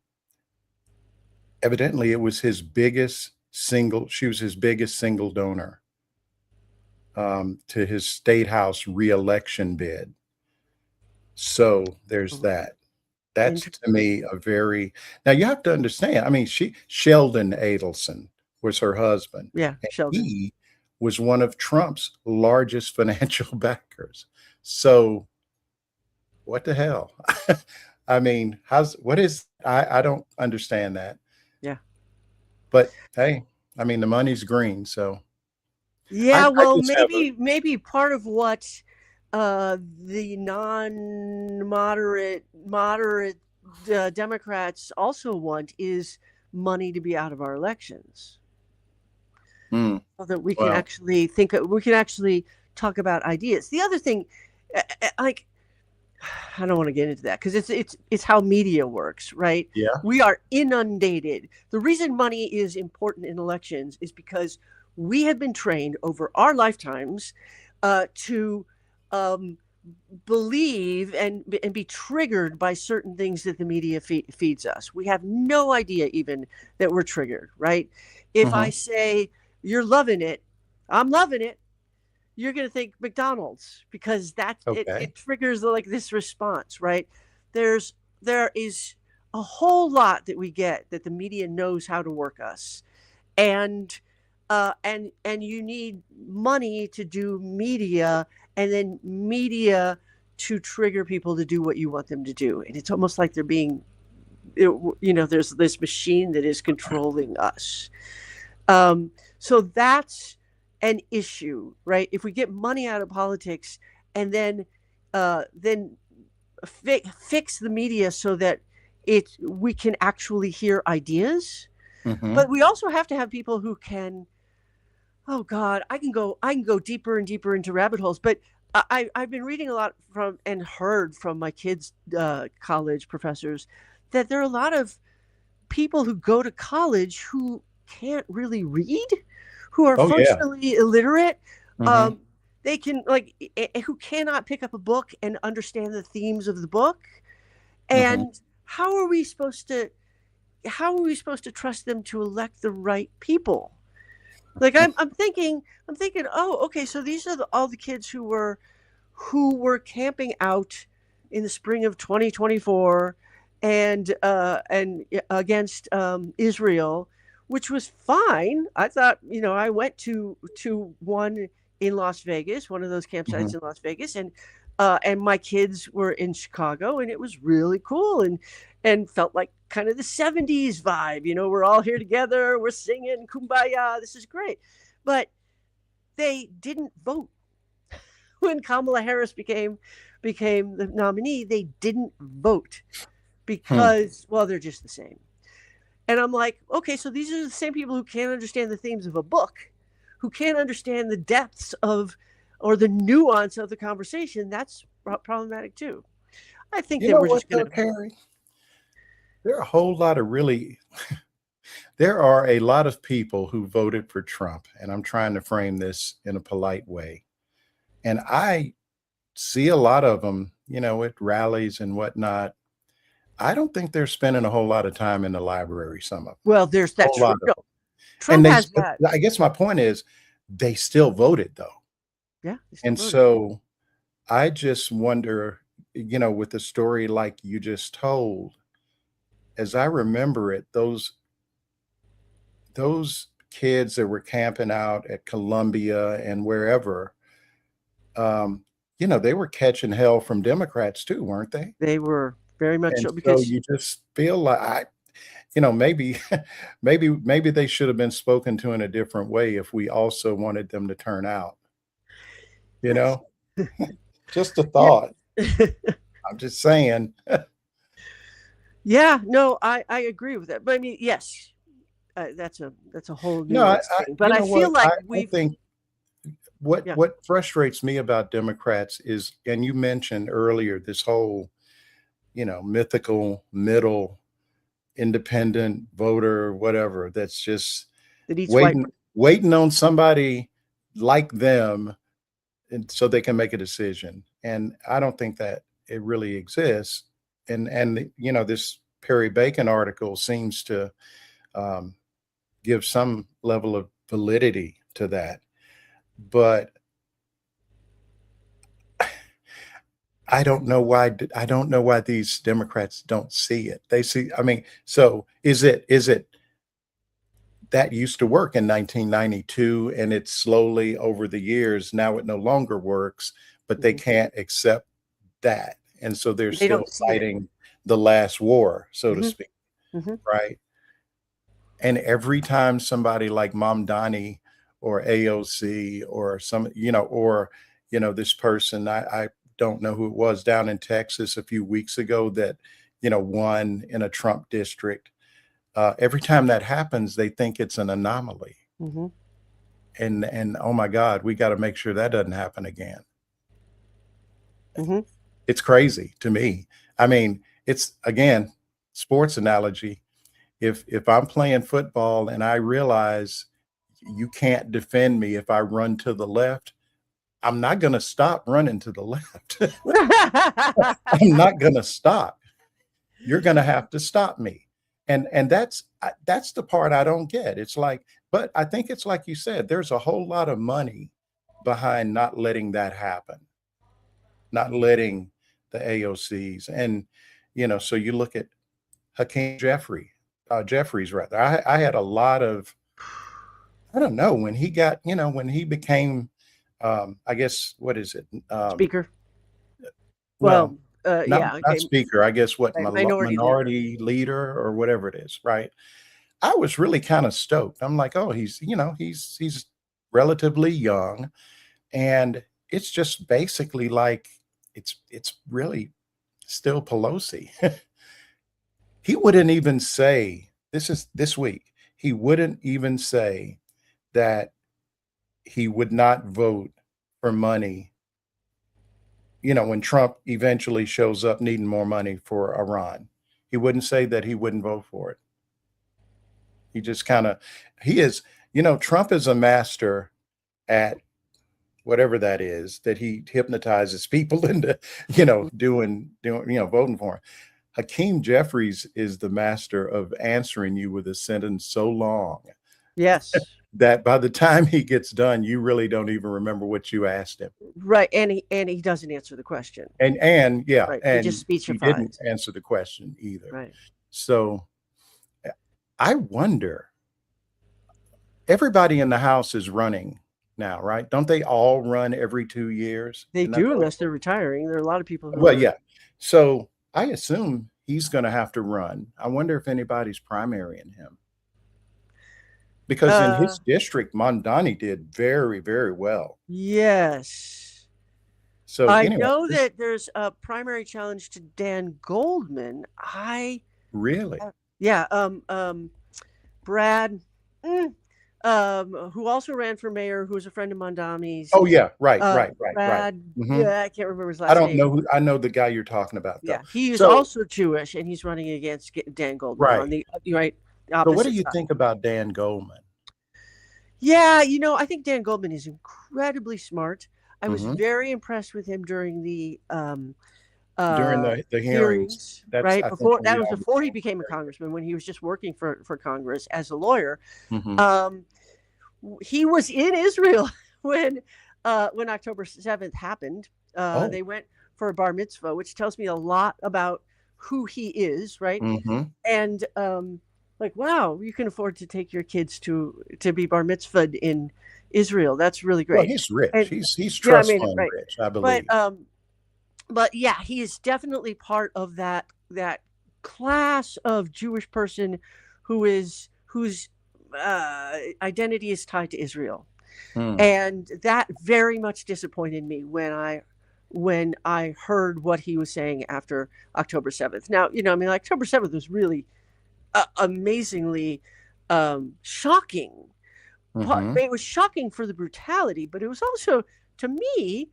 Evidently, it was she was his biggest single donor to his state house reelection bid. So there's that. That's to me now you have to understand. I mean, Sheldon Adelson was her husband. Yeah, And Sheldon. he was one of Trump's largest financial backers. So what the hell? I mean, I don't understand that. Yeah. But hey, I mean, the money's green, so yeah. I Well, just have maybe part of what the moderate Democrats also want is money to be out of our elections, so that we can well, actually talk about ideas. The other thing, like, I don't want to get into that because it's how media works, right? yeah. We are inundated. The reason money is important in elections is because we have been trained over our lifetimes to believe and be triggered by certain things that the media feeds us. We have no idea even that we're triggered, right? If I say you're loving it, I'm loving it, you're going to think McDonald's because it triggers like this response, right? There is a whole lot that we get that the media knows how to work us, and you need money to do media, and then media to trigger people to do what you want them to do, and it's almost like they're being, there's this machine that is controlling us. So that's an issue, right? If we get money out of politics and then fix the media so that we can actually hear ideas, but we also have to have people who can. Oh God, I can go deeper and deeper into rabbit holes, but I've been reading a lot from and heard from my kids' college professors that there are a lot of people who go to college who can't really read, who are functionally illiterate. They can who cannot pick up a book and understand the themes of the book. And how are we supposed to trust them to elect the right people? Like I'm thinking, oh, okay, so these are all the kids who were camping out in the spring of 2024 and against Israel, which was fine. I thought, I went to one in Las Vegas, one of those campsites in Las Vegas, and my kids were in Chicago, and it was really cool and felt like kind of the 70s vibe. We're all here together, we're singing Kumbaya, this is great. But they didn't vote. When Kamala Harris became the nominee, they didn't vote because, well, they're just the same. And I'm like, okay, so these are the same people who can't understand the themes of a book, who can't understand the depths or the nuance of the conversation. That's problematic too. I think that we're just going to Carrie. There are a whole lot of there are a lot of people who voted for Trump, and I'm trying to frame this in a polite way. And I see a lot of them, at rallies and whatnot. I don't think they're spending a whole lot of time in the library, some of them. Well, there's that. Trump has that. I guess my point is they still voted, though. Yeah. And so I just wonder, with a story like you just told, as I remember it, those kids that were camping out at Columbia and wherever, they were catching hell from Democrats too, weren't they? They were very much and so. Because you just feel like maybe they should have been spoken to in a different way if we also wanted them to turn out. Just a thought. I'm just saying. Yeah, no, I agree with that. But I mean, yes, that's a whole new thing. But I feel like I think what frustrates me about Democrats is, and you mentioned earlier, this whole, mythical middle independent voter, whatever, that's just That eats white. waiting on somebody like them, and so they can make a decision. And I don't think that it really exists. And this Perry Bacon article seems to give some level of validity to that. But I don't know why these Democrats don't see it. They see, I mean, so is it that used to work in 1992 and it's slowly over the years, now it no longer works, but they can't accept that. And so they're still fighting the last war, so to speak. Right. And every time somebody like Mamdani or AOC or this person, I don't know who it was, down in Texas a few weeks ago that, won in a Trump district. Every time that happens, they think it's an anomaly. And oh my God, we got to make sure that doesn't happen again. It's crazy to me. I mean, it's, again, sports analogy. If I'm playing football and I realize you can't defend me if I run to the left, I'm not going to stop running to the left. I'm not going to stop. You're going to have to stop me. And that's the part I don't get. It's like, but I think it's like you said, there's a whole lot of money behind not letting that happen, not letting the AOCs. And, so you look at Hakeem Jeffries, rather. I had a lot of, I don't know, when he got, when he became, I guess, what is it? Speaker. Well, not speaker, I guess, what, minority leader or whatever it is. Right. I was really kind of stoked. I'm like, oh, he's relatively young, and it's just basically like, it's really still Pelosi. He wouldn't even say, this week, he wouldn't even say that he would not vote for money, when Trump eventually shows up needing more money for Iran. He wouldn't say that he wouldn't vote for it. He just Trump is a master at whatever that is, that he hypnotizes people into, doing, voting for him. Hakeem Jeffries is the master of answering you with a sentence so long. Yes. That by the time he gets done, you really don't even remember what you asked him. Right. And he doesn't answer the question. And yeah. Right. And he just speechifies. He didn't answer the question either. Right. So I wonder, everybody in the House is running now, right? Don't they all run every 2 years? They do, unless they're retiring. There are a lot of people who yeah. So I assume he's going to have to run. I wonder if anybody's primarying him. Because in his district, Mamdani did very, very well. Yes. So I know that there's a primary challenge to Dan Goldman. Really? Yeah. Brad, who also ran for mayor, who was a friend of Mamdani's. Oh yeah, right. Brad, yeah, I can't remember his last name. I don't know I know the guy you're talking about, though. Yeah, he is also Jewish, and he's running against Dan Goldman on the right. So what do you think about Dan Goldman? Yeah, I think Dan Goldman is incredibly smart. I was very impressed with him during the hearings, right? That was before he became a congressman, when he was just working for Congress as a lawyer. He was in Israel when October 7th happened. They went for a bar mitzvah, which tells me a lot about who he is, right? And like, wow, you can afford to take your kids to be bar mitzvahed in Israel. That's really great. Well, he's rich. And he's trust fund rich, I believe. But yeah, he is definitely part of that class of Jewish person whose identity is tied to Israel. And that very much disappointed me when I heard what he was saying after October 7th. Now, October 7th was really amazingly shocking. It was shocking for the brutality, but it was also, to me,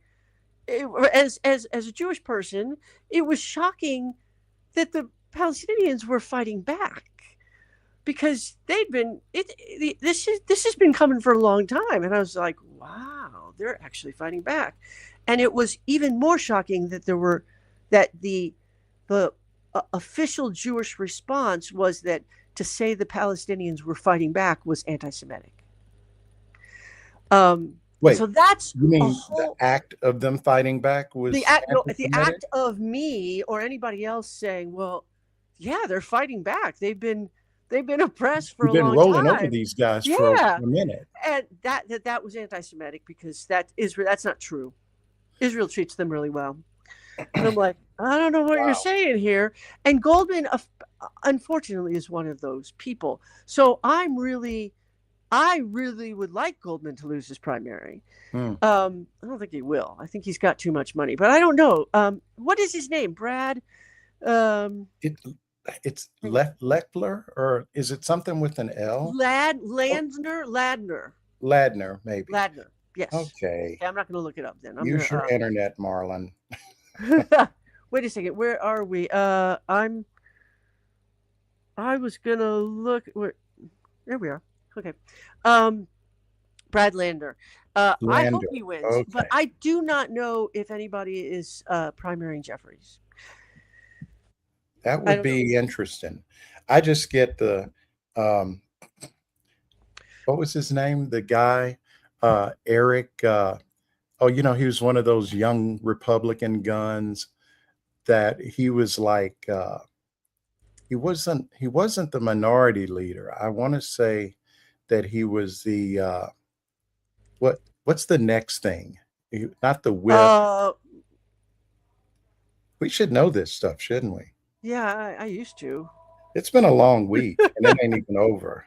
as a Jewish person, it was shocking that the Palestinians were fighting back. because this has been coming for a long time, and I was like, wow, they're actually fighting back. And it was even more shocking that the official Jewish response was that to say the Palestinians were fighting back was anti-Semitic. Wait, so that's you mean a whole the act of them fighting back was the act of me or anybody else saying, well, yeah, they're fighting back. They've been oppressed for You've a been long rolling over time. these guys for Yeah. a minute. And that was anti-Semitic, because that's not true. Israel treats them really well. And I'm like, I don't know what you're saying here. And Goldman, unfortunately, is one of those people. So I really would like Goldman to lose his primary. I don't think he will. I think he's got too much money, but I don't know. What is his name? Brad? It's Leckler, or is it something with an L? Ladner, maybe. Ladner. Yes. Okay. I'm not going to look it up then. Use your internet, Marlon. Wait a second. Where are we? I was going to look. There we are. Okay. Brad Lander. I hope he wins, okay. But I do not know if anybody is primarying Jeffries. That would be interesting. I just get the, what was his name? The guy, Eric, he was one of those young Republican guns that he was like, he wasn't the minority leader. I want to say that he was the, what's the next thing? Not the whip. We should know this stuff, shouldn't we? Yeah, I used to. It's been a long week, and it ain't even over.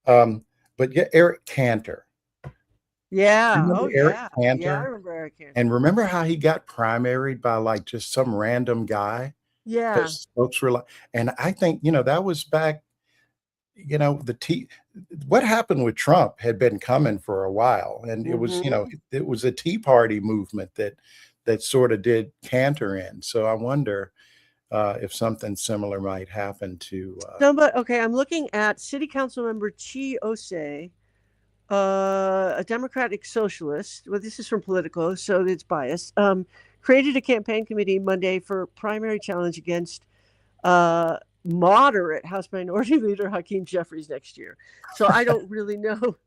But yeah, Eric Cantor. Yeah. Eric Cantor? Yeah, I remember Eric Cantor. And remember how he got primaried by like just some random guy? Yeah. Because folks were like, and I think, that was back, what happened with Trump had been coming for a while. And it was, it was a Tea Party movement that sort of did Cantor in. So I wonder if something similar might happen to. No, but okay, I'm looking at City Council Member Chi Osei, a Democratic socialist. Well, this is from Politico, so it's biased. Created a campaign committee Monday for primary challenge against moderate House Minority Leader Hakeem Jeffries next year. So I don't really know.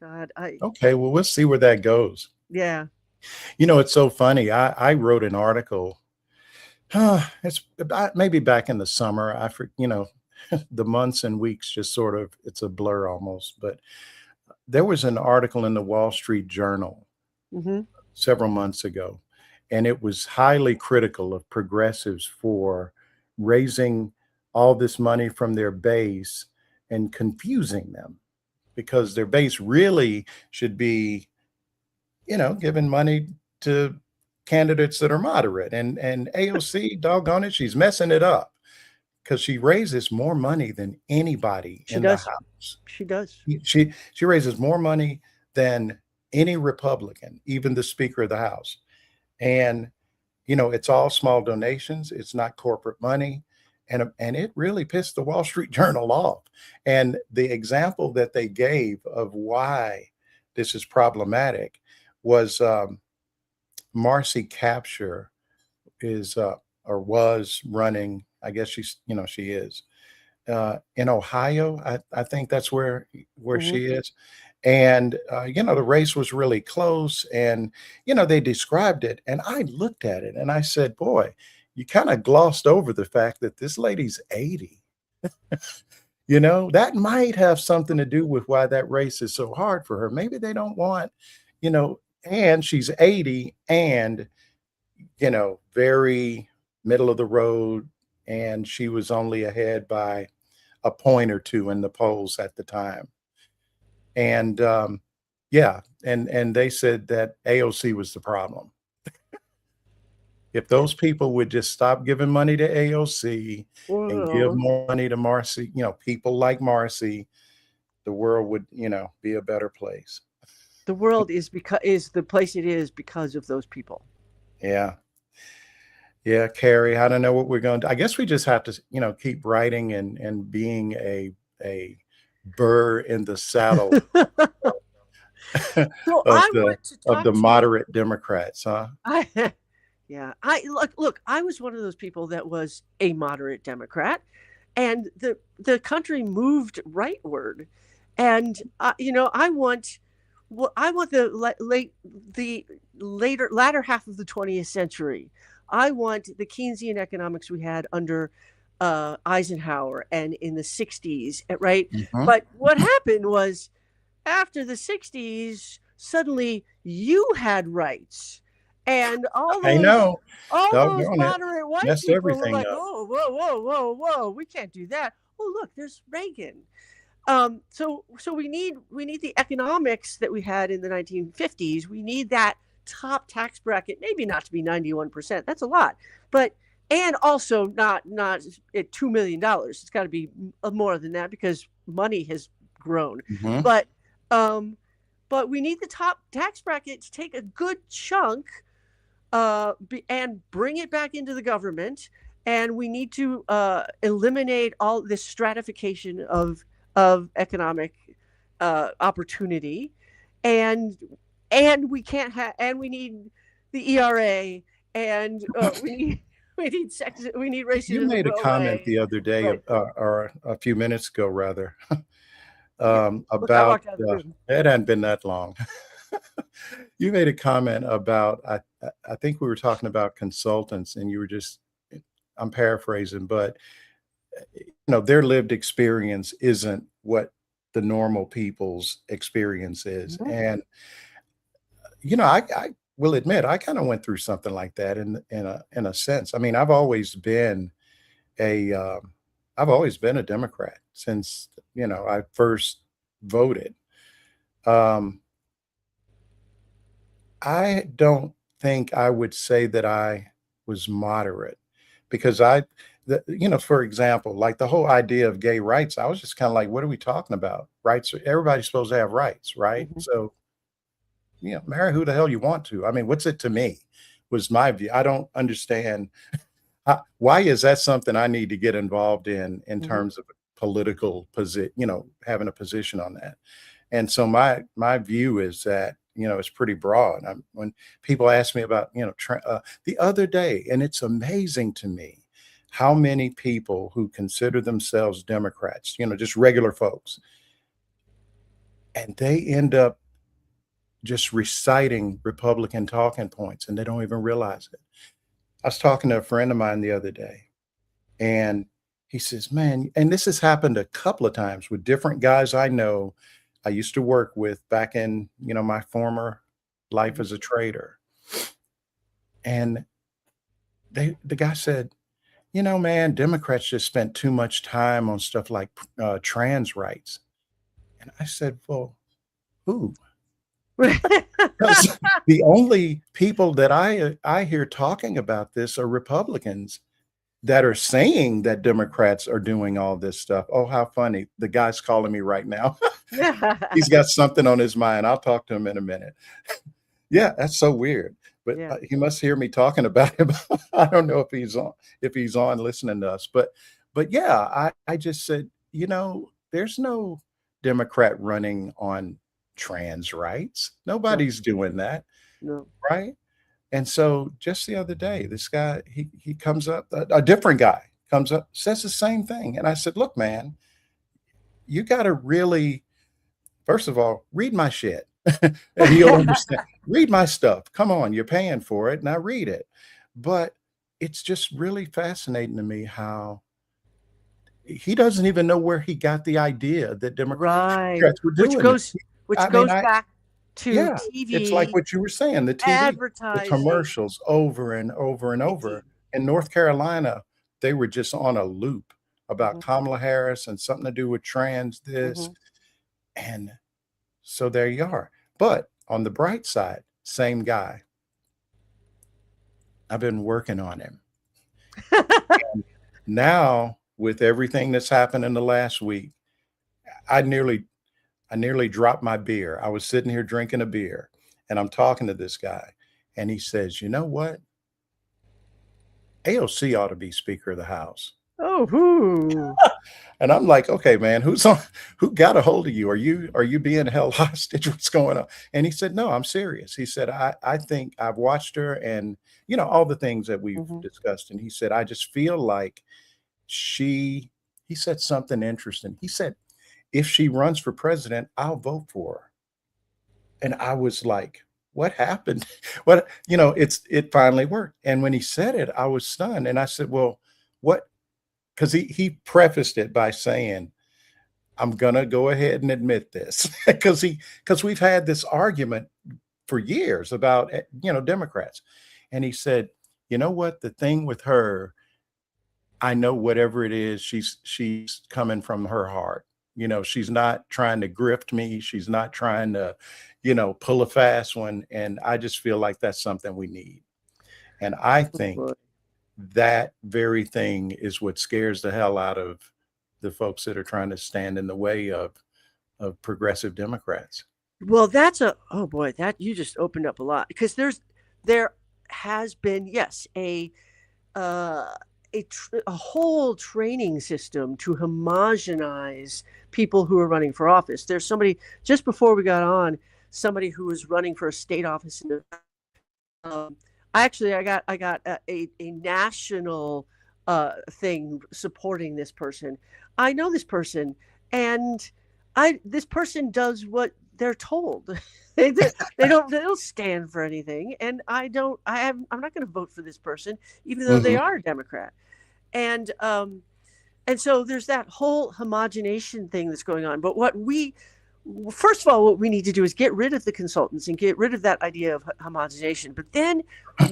God, Okay, well, we'll see where that goes. Yeah. It's so funny. I wrote an article. It's maybe back in the summer. The months and weeks just sort of, it's a blur almost. But there was an article in the Wall Street Journal several months ago, and it was highly critical of progressives for raising all this money from their base and confusing them, because their base really should be giving money to candidates that are moderate. And AOC, doggone it, she's messing it up, because she raises more money than anybody in the House. She does. She raises more money than any Republican, even the Speaker of the House. And, it's all small donations. It's not corporate money. And it really pissed the Wall Street Journal off. And the example that they gave of why this is problematic was Marcy Kapture is or was running, I guess she is in Ohio. I think that's where she is. And the race was really close, and they described it, and I looked at it and I said, boy, you kind of glossed over the fact that this lady's 80. That might have something to do with why that race is so hard for her. Maybe they don't want, and she's 80 and, very middle of the road. And she was only ahead by a point or two in the polls at the time. And and they said that AOC was the problem. If those people would just stop giving money to AOC and give more money to Marcy, people like Marcy, the world would, be a better place. The world is the place it is because of those people. Yeah. Yeah, Carrie, I don't know what we're going to do. I guess we just have to, keep writing and being a burr in the saddle So of I the want to of talk the to you. moderate Democrats, huh? I, yeah, I look. I was one of those people that was a moderate Democrat, and the country moved rightward, and I want, well, I want the latter half of the 20th century. I want the Keynesian economics we had under Eisenhower and in the 60s, right? Mhm. But what happened was after the 60s, suddenly you had rights. And I know. all those Doggone it. moderate white Messed people were everything like, up. "Oh, whoa, whoa, whoa, whoa, we can't do that." Oh, look, there's Reagan. So we need the economics that we had in the 1950s. We need that top tax bracket, maybe not to be 91%. That's a lot, but and also not at $2 million. It's got to be more than that because money has grown. Mhm. But um, but we need the top tax bracket to take a good chunk and bring it back into the government. And we need to eliminate all this stratification of economic opportunity, and we can't have, and we need the ERA, and we need we need You racism to made a go comment away. the other day, Right. or a few minutes ago, rather, Yeah. Look, I about walked out of the room. it hadn't been that long. You made a comment about I think we were talking about consultants, and you were just I'm paraphrasing, but their lived experience isn't what the normal people's experience is. Mhm. And I will admit I kind of went through something like that in a sense. I mean, a I've always been a Democrat since I first voted. Um, I don't think I would say that I was moderate because for example, like the whole idea of gay rights, I was just kind of like, what are we talking about? Rights, everybody's supposed to have rights, right? Mhm. So, marry who the hell you want to. I mean, what's it to me? Was my view. I don't understand. Why is that something I need to get involved in Mhm. terms of political position, having a position on that? And so my view is that it's pretty broad. When people ask me about the other day, and it's amazing to me how many people who consider themselves Democrats, just regular folks, and they end up just reciting Republican talking points, and they don't even realize it. I was talking to a friend of mine the other day, and he says, "Man," and this has happened a couple of times with different guys I know I used to work with back in, my former life Mhm. as a trader. And the guy said, man, Democrats just spent too much time on stuff like trans rights." And I said, "Well, who?" Because the only people that I hear talking about this are Republicans that are saying that Democrats are doing all this stuff. Oh, how funny. The guy's calling me right now. He's got something on his mind. I'll talk to him in a minute. Yeah, that's so weird. But Yeah. he must hear me talking about him. I don't know if he's on listening to us. But yeah, I just said, there's no Democrat running on trans rights. No. Nobody's doing that, No. right? And so just the other day, this guy, he comes up, a different guy comes up, says the same thing. And I said, "Look, man, you got to really, first of all, read my shit." And you'll understand. Read my stuff. Come on, you're paying for it. Now read it. But it's just really fascinating to me how he doesn't even know where he got the idea that Right. Democrats were Which doing this. goes which I mean, goes back to yeah, it's like TV what you were saying, the TV, the advertising. commercials over and over and over. Indeed. In North Carolina, they were just on a loop about Mhm. Kamala Harris and something to do with trans this, Mhm. and so there you are. But on the bright side, same guy. I've been working on him. Now, with everything that's happened in the last week, I nearly I nearly dropped my beer. I was sitting here drinking a beer, and I'm talking to this guy, and he says, "You know what? AOC ought to be Speaker of the House. Oh, who? And I'm like, okay, man, who got a hold of you? Are you being held hostage? What's going on? And he said, no, I'm serious. He said, I think I've watched her and, all the things that we've Mhm. discussed. And he said, I just feel like he said something interesting. He said, if she runs for president, I'll vote for her. And I was like, what happened? What, it finally worked. And when he said it, I was stunned. And I said, well, what? Because he prefaced it by saying, I'm gonna go ahead and admit this because we've had this argument for years about Democrats. And he said, you know what? The thing with her, I know whatever it is, she's coming from her heart. She's not trying to grift me. She's not trying to, pull a fast one. And I just feel like that's something we need. And I Oh, think boy. that very thing is what scares the hell out of the folks that are trying to stand in the way of progressive Democrats. Well, oh boy, that you just opened up a lot because there has been, yes, uh, a whole training system to homogenize people who are running for office. There's somebody just before we got on, somebody who was running for a state office. Um, I got a national thing supporting this person. I know this person, and this person does what they're told. They don't stand for anything, and I'm not going to vote for this person, even though they Mhm. are a Democrat. And so there's that whole homogenation thing that's going on. But first of all, what we need to do is get rid of the consultants and get rid of that idea of homogenation. But then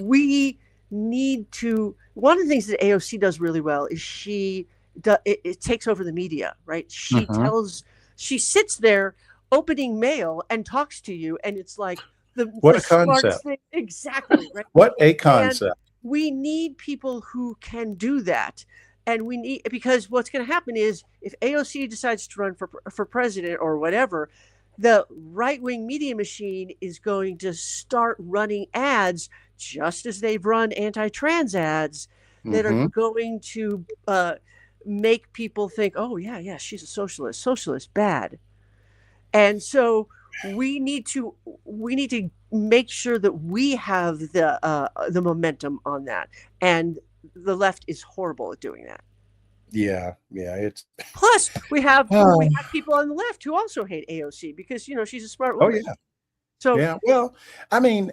we need to, one of the things that AOC does really well is it takes over the media, right? Mhm. She sits there opening mail and talks to you, and it's like What the a concept. smartest thing. Exactly, right? What a And concept. we need people who can do that. And we need, because what's going to happen is if AOC decides to run for president or whatever, the right wing media machine is going to start running ads just as they've run anti trans ads that are Mhm. going to make people think, oh, yeah, she's a socialist, bad. And so we need to make sure that we have the momentum on that, and the left is horrible at doing that. Yeah, yeah, it's Plus we oh, have people on the left who also hate AOC because she's a smart oh woman. yeah. So Yeah. Well, I mean,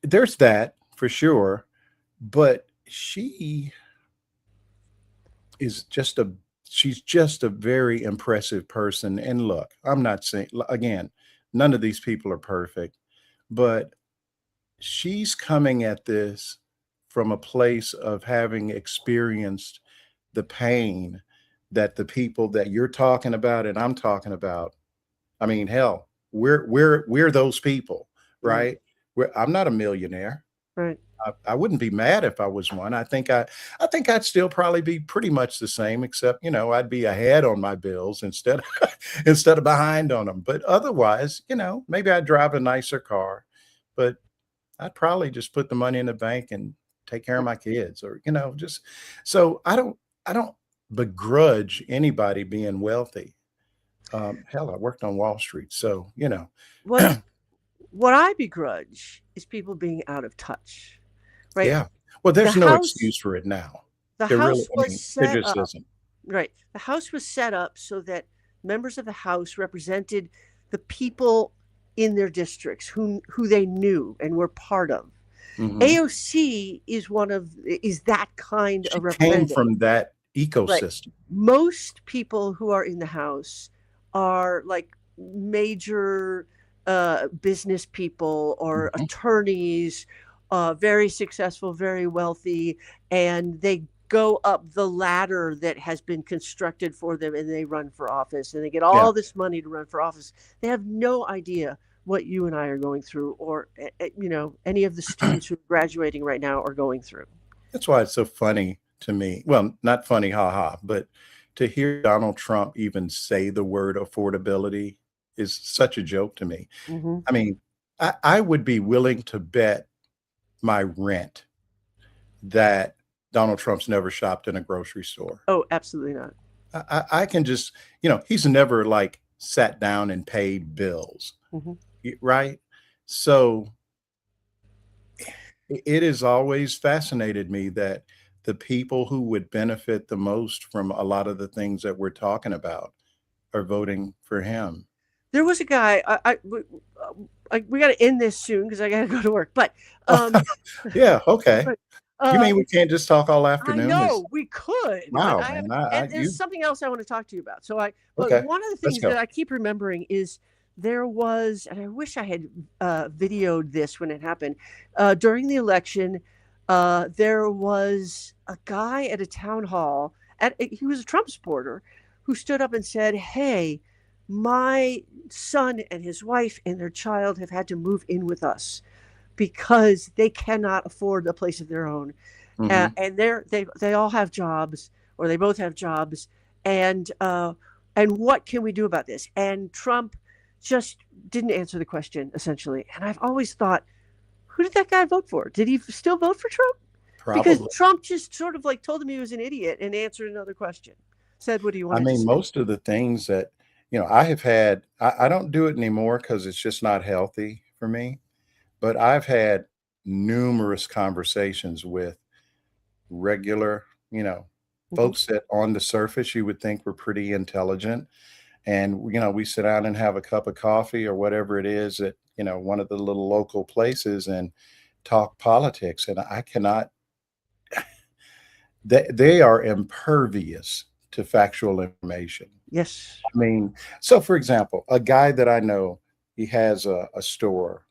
there's that for sure, but is just a she's just a very impressive person. And look, I'm not saying again, none of these people are perfect, but she's coming at this from a place of having experienced the pain that the people that you're talking about and I'm talking about. I mean, hell, we're those people, right, right? I'm not a millionaire. right. I wouldn't be mad if I was one. I think I'd still probably be pretty much the same, except I'd be ahead on my bills instead instead of behind on them. But otherwise, maybe I'd drive a nicer car, but I'd probably just put the money in the bank and take care of my kids, or just so I don't begrudge anybody being wealthy. Hell, I worked on Wall Street, so What what I begrudge is people being out of touch, right? yeah. Well, The there's no house excuse for it now. the There really, house I was mean, there set just up. isn't. Right. The House was set up so that members of the House represented the people in their districts who they knew and were part of. Mhm. AOC is that kind She of came representative. from that Right. ecosystem. Most people who are in the House are like major business people or Mhm. attorneys, very successful, very wealthy, and they go up the ladder that has been constructed for them and they run for office and they get Yeah, all this money to run for office. They have no idea what you and I are going through, or any of the students who are graduating right now are going through. that's why it's so funny to me. Well, not funny, haha, but to hear Donald Trump even say the word affordability is such a joke to me. Hmm. I mean, I would be willing to bet my rent that Donald Trump's never shopped in a grocery store. Oh, absolutely not. I can just, he's never like sat down and paid bills, right? So it has always fascinated me that the people who would benefit the most from a lot of the things that we're talking about are voting for him. There was a guy. We got to end this soon because I got to go to work. But yeah, okay. but, You mean we can't just talk all I afternoon? know we could. Wow, but man. and there's something else I want to talk to you about. But Okay, one of the let's things go. that I keep remembering is there was, and I wish I had videoed this when it happened during the election. There was a guy at a town hall. He was a Trump supporter who stood up and said, "Hey, my son and his wife and their child have had to move in with us because they cannot afford a place of their own, and they all have jobs, or they both have jobs, and what can we do about this?" And Trump just didn't answer the question, essentially. And I've always thought, who did that guy vote for? Did he still vote for Trump? Probably. Because Trump just sort of like told him he was an idiot and answered another question. Said what he wanted to say. Most of the things that I have had, I don't do it anymore because it's just not healthy for me. But I've had numerous conversations with regular, folks that on the surface you would think were pretty intelligent. And, we sit down and have a cup of coffee or whatever it is at, one of the little local places and talk politics. And I cannot, they are impervious to factual information. Yes. So for example, a guy that I know, he has a store.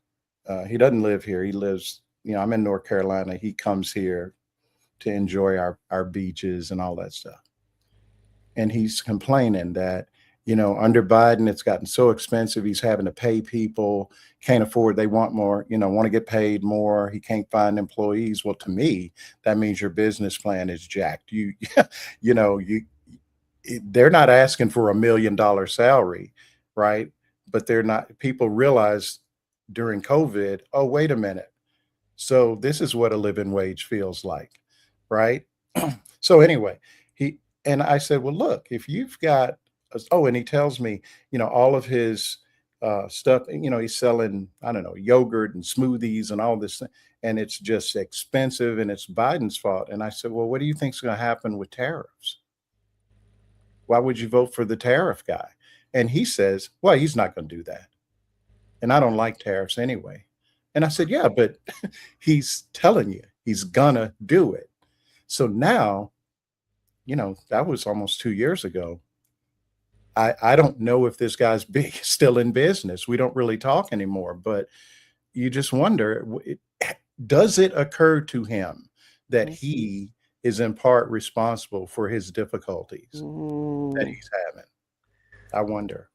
He doesn't live here. He lives, I'm in North Carolina. He comes here to enjoy our beaches and all that stuff. And he's complaining that, under Biden, it's gotten so expensive. He's having to pay people, can't afford. They want more, want to get paid more. He can't find employees. Well, to me, that means your business plan is jacked. They're not asking for $1 million salary, right? But people realize during COVID, oh, wait a minute. So this is what a living wage feels like, right? So anyway, I said, well, look, if you've got, and he tells me, all of his stuff, he's selling, I don't know, yogurt and smoothies and all this, and it's just expensive and it's Biden's fault. And I said, well, what do you think is going to happen with tariffs? Why would you vote for the tariff guy? And he says, well, he's not going to do that. And I don't like tariffs anyway. And I said, yeah, but he's telling you he's gonna do it. So now, that was almost 2 years ago. I don't know if this guy's still in business. We don't really talk anymore, but you just wonder, does it occur to him that he is in part responsible for his difficulties that he's having? I wonder.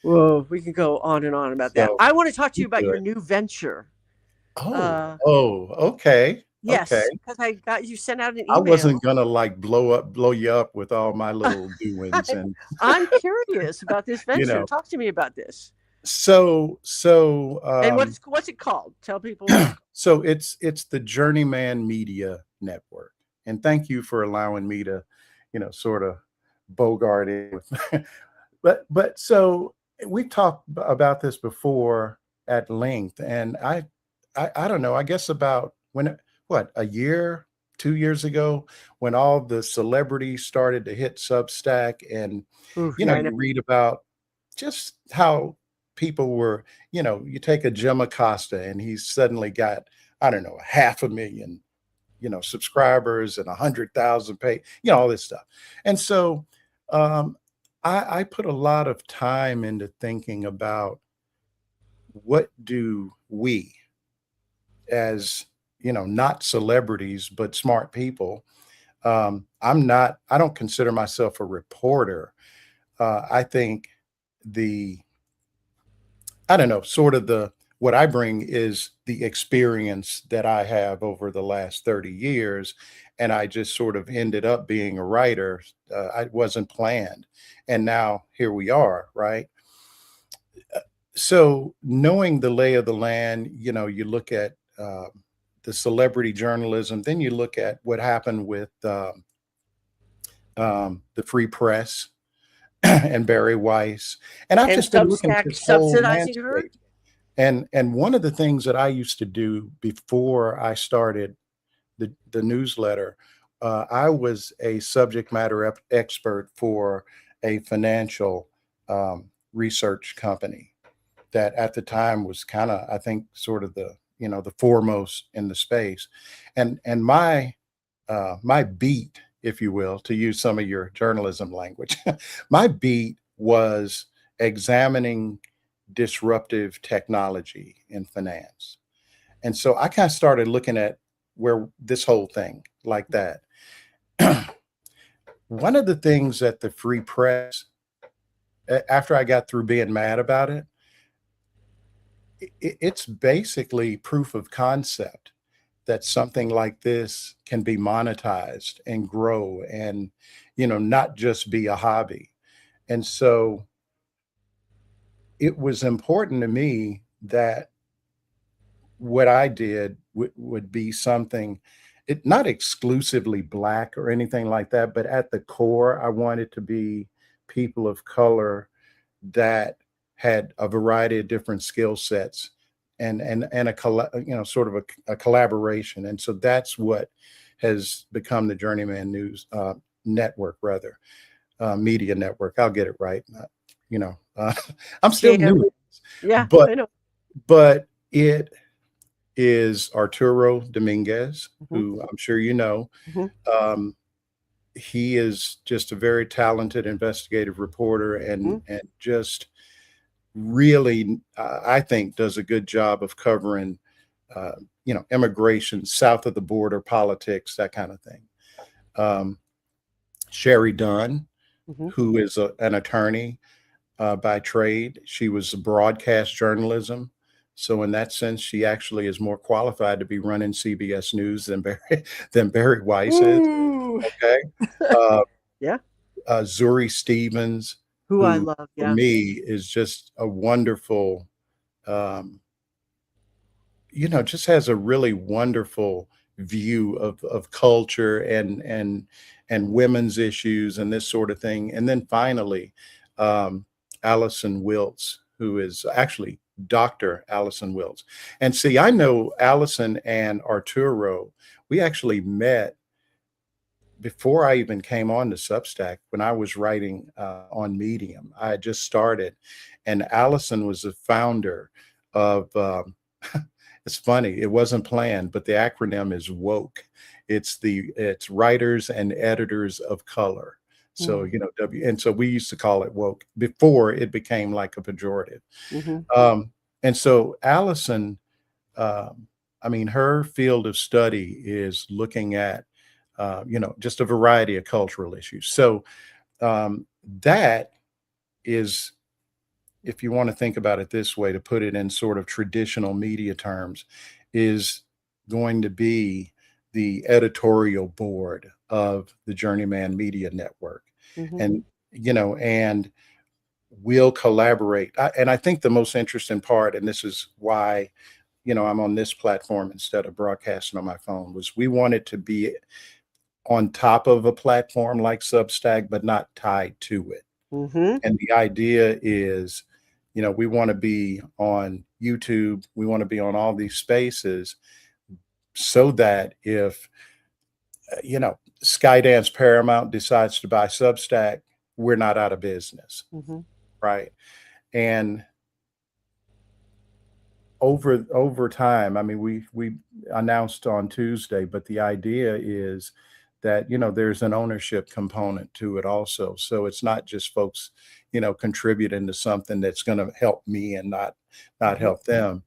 Whoa, we can go on and on about that. I want to talk to you about your new venture. Okay. Yes, okay. because you sent out an email. I wasn't gonna like blow you up with all my little doings, and I'm curious about this venture. Talk to me about this. So and what's it called? Tell people. So it's the Journeyman Media Network, and thank you for allowing me to, sort of bogart it with, but so we've talked about this before at length, and I don't know. I guess about a year, 2 years ago, when all the celebrities started to hit Substack, and you read about just how people were, you take a Jim Acosta and he's suddenly got, I don't know, 500,000, subscribers and 100,000 pay, all this stuff. And so I put a lot of time into thinking about what do we, as not celebrities, but smart people. I don't consider myself a reporter. I think what I bring is the experience that I have over the last 30 years. And I just sort of ended up being a writer. It wasn't planned. And now here we are, right? So knowing the lay of the land, you look at the celebrity journalism. Then you look at what happened with the Free Press and Barry Weiss. And I've And just been looking at Substack this whole subsidizing her. landscape. And one of the things that I used to do before I started the newsletter, I was a subject matter expert for a financial research company that at the time was kind of, I think, sort of the, the foremost in the space. And my my beat, if you will, to use some of your journalism language, my beat was examining disruptive technology in finance. And so I kind of started looking at where this whole thing like that. One of the things that the Free Press, after I got through being mad about it, it's basically proof of concept that something like this can be monetized and grow and, not just be a hobby. And so it was important to me that what I did would be something, not exclusively Black or anything like that, but at the core, I wanted to be people of color that had a variety of different skill sets and sort of a collaboration. And so that's what has become the Journeyman News Network, rather, media network. I'll get it right. I'm still new, Yeah, but I know. but it is Arturo Dominguez, who I'm sure you know. He is just a very talented investigative reporter and just really, I think, does a good job of covering, immigration, south of the border, politics, that kind of thing. Sherry Dunn, who is an attorney by trade. She was broadcast journalism. So in that sense, she actually is more qualified to be running CBS News than Barry Weiss is. Okay. Yeah. Zuri Stevens, who I love, for me is just a wonderful, just has a really wonderful view of culture and women's issues and this sort of thing. And then finally, Allison Wilts, who is actually Dr. Allison Wilts. And see, I know Allison and Arturo, we actually met before I even came on to Substack when I was writing on Medium. I had just started, and Allison was the founder of, it's funny, it wasn't planned, but the acronym is WOKE. It's Writers and Editors of Color. So, and so we used to call it woke before it became like a pejorative. And so Allison, her field of study is looking at, just a variety of cultural issues. So that is, if you want to think about it this way, to put it in sort of traditional media terms, is going to be the editorial board of the Journeyman Media Network. And, and we'll collaborate. And I think the most interesting part, and this is why, I'm on this platform instead of broadcasting on my phone, was we wanted to be on top of a platform like Substack, but not tied to it. And the idea is, we want to be on YouTube. We want to be on all these spaces so that if, Skydance Paramount decides to buy Substack, we're not out of business. Right. And over time, we announced on Tuesday, but the idea is that, there's an ownership component to it also. So it's not just folks, contributing to something that's going to help me and not help them.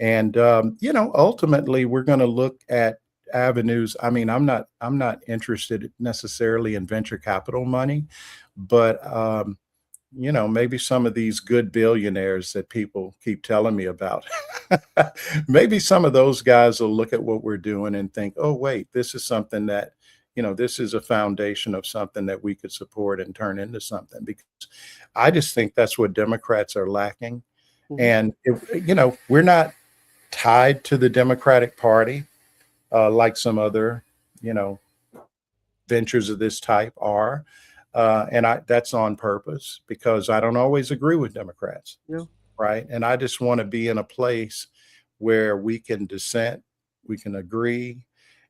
And, ultimately we're going to look at avenues. I'm not interested necessarily in venture capital money, but, maybe some of these good billionaires that people keep telling me about, maybe some of those guys will look at what we're doing and think, oh, wait, this is something that, this is a foundation of something that we could support and turn into something. Because I just think that's what Democrats are lacking. And, if, we're not tied to the Democratic Party, like some other, you know, ventures of this type are. And that's on purpose because I don't always agree with Democrats. Yeah. Right. And I just want to be in a place where we can dissent, we can agree,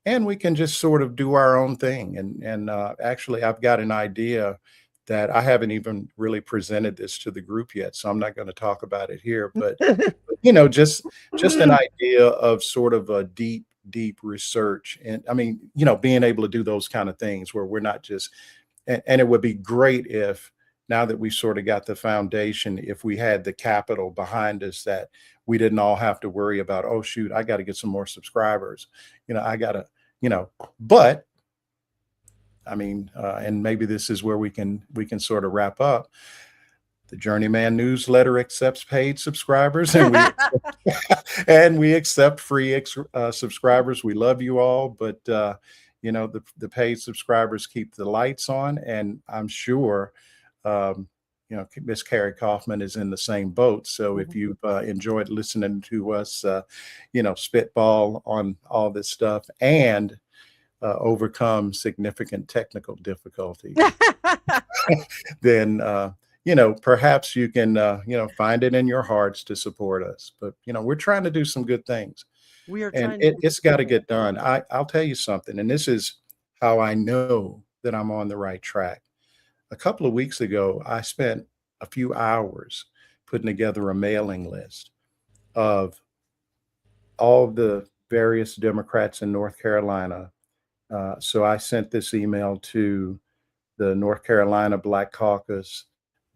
and we can just sort of do our own thing. And actually, I've got an idea that I haven't even really presented this to the group yet, so I'm not going to talk about it here. But you know, just an idea of sort of a deep research, and I mean, you know, being able to do those kind of things where we're not just, and it would be great if now that we sort of got the foundation, if we had the capital behind us, that we didn't all have to worry about, oh shoot, I got to get some more subscribers, you know, I got to, you know, but I mean, and maybe this is where we can sort of wrap up. The Journeyman newsletter accepts paid subscribers, and we and we accept free subscribers. We love you all, but you know, the paid subscribers keep the lights on, and I'm sure you know, Miss Carrie Kaufman is in the same boat. So if you've enjoyed listening to us, you know, spitball on all this stuff and overcome significant technical difficulty, then you know, perhaps you can you know, find it in your hearts to support us. But you know, we're trying to do some good things. We are And trying to. it's got to get done. I'll tell you something, and this is how I know that I'm on the right track. A couple of weeks ago, I spent a few hours putting together a mailing list of all the various Democrats in North Carolina. So I sent this email to the North Carolina Black Caucus,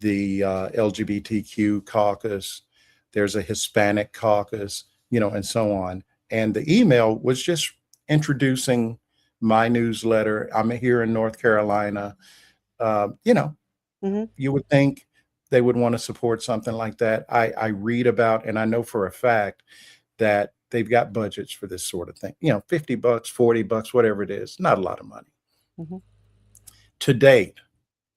the LGBTQ caucus, there's a Hispanic caucus, you know, and so on. And the email was just introducing my newsletter. I'm here in North Carolina. You know, you would think they would want to support something like that. I read about, and I know for a fact that they've got budgets for this sort of thing, you know, $50, $40, whatever it is, not a lot of money. To date,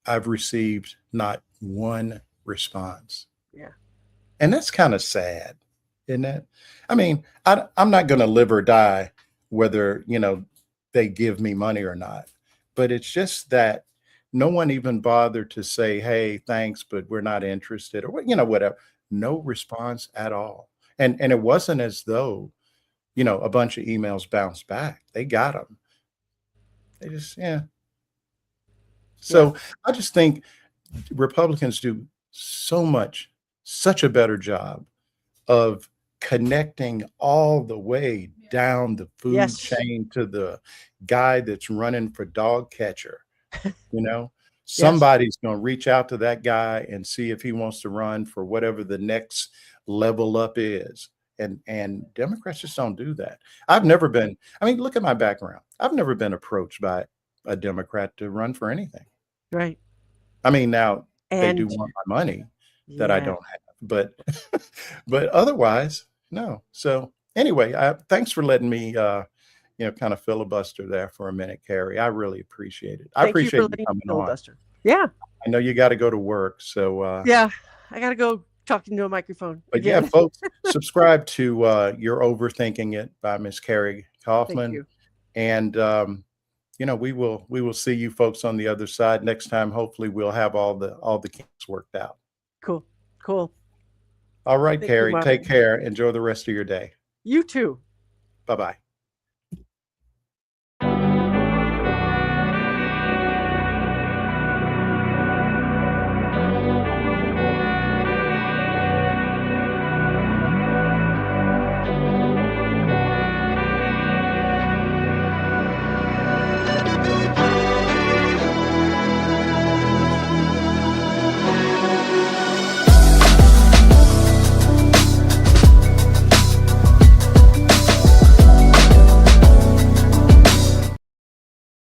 I've received not one response. Yeah. And that's kind of sad, isn't it? I mean, I'm not going to live or die whether, you know, they give me money or not. But it's just that no one even bothered to say, hey, thanks, but we're not interested, or, you know, whatever. No response at all. And it wasn't as though, you know, a bunch of emails bounced back. They got them. They just, yeah. So I just think Republicans do such a better job of connecting all the way down the food chain to the guy that's running for dog catcher. You know, somebody's going to reach out to that guy and see if he wants to run for whatever the next level up is. And Democrats just don't do that. I've never been, I mean, look at my background. I've never been approached by a Democrat to run for anything. Right. I mean, now they do want my money that I don't have, but but otherwise, no. So anyway, thanks for letting me you know, kind of filibuster there for a minute, Carrie. I really appreciate it. I appreciate you coming on. Yeah. I know you got to go to work, so yeah, I got to go talking to a microphone. But yeah, folks, subscribe to You're Overthinking It by Miss Carrie Kaufman. Thank you. And you know, we will see you folks on the other side next time. Hopefully we'll have all the kinks worked out. Cool. All right, Carrie, take care. Enjoy the rest of your day. You too. Bye-bye.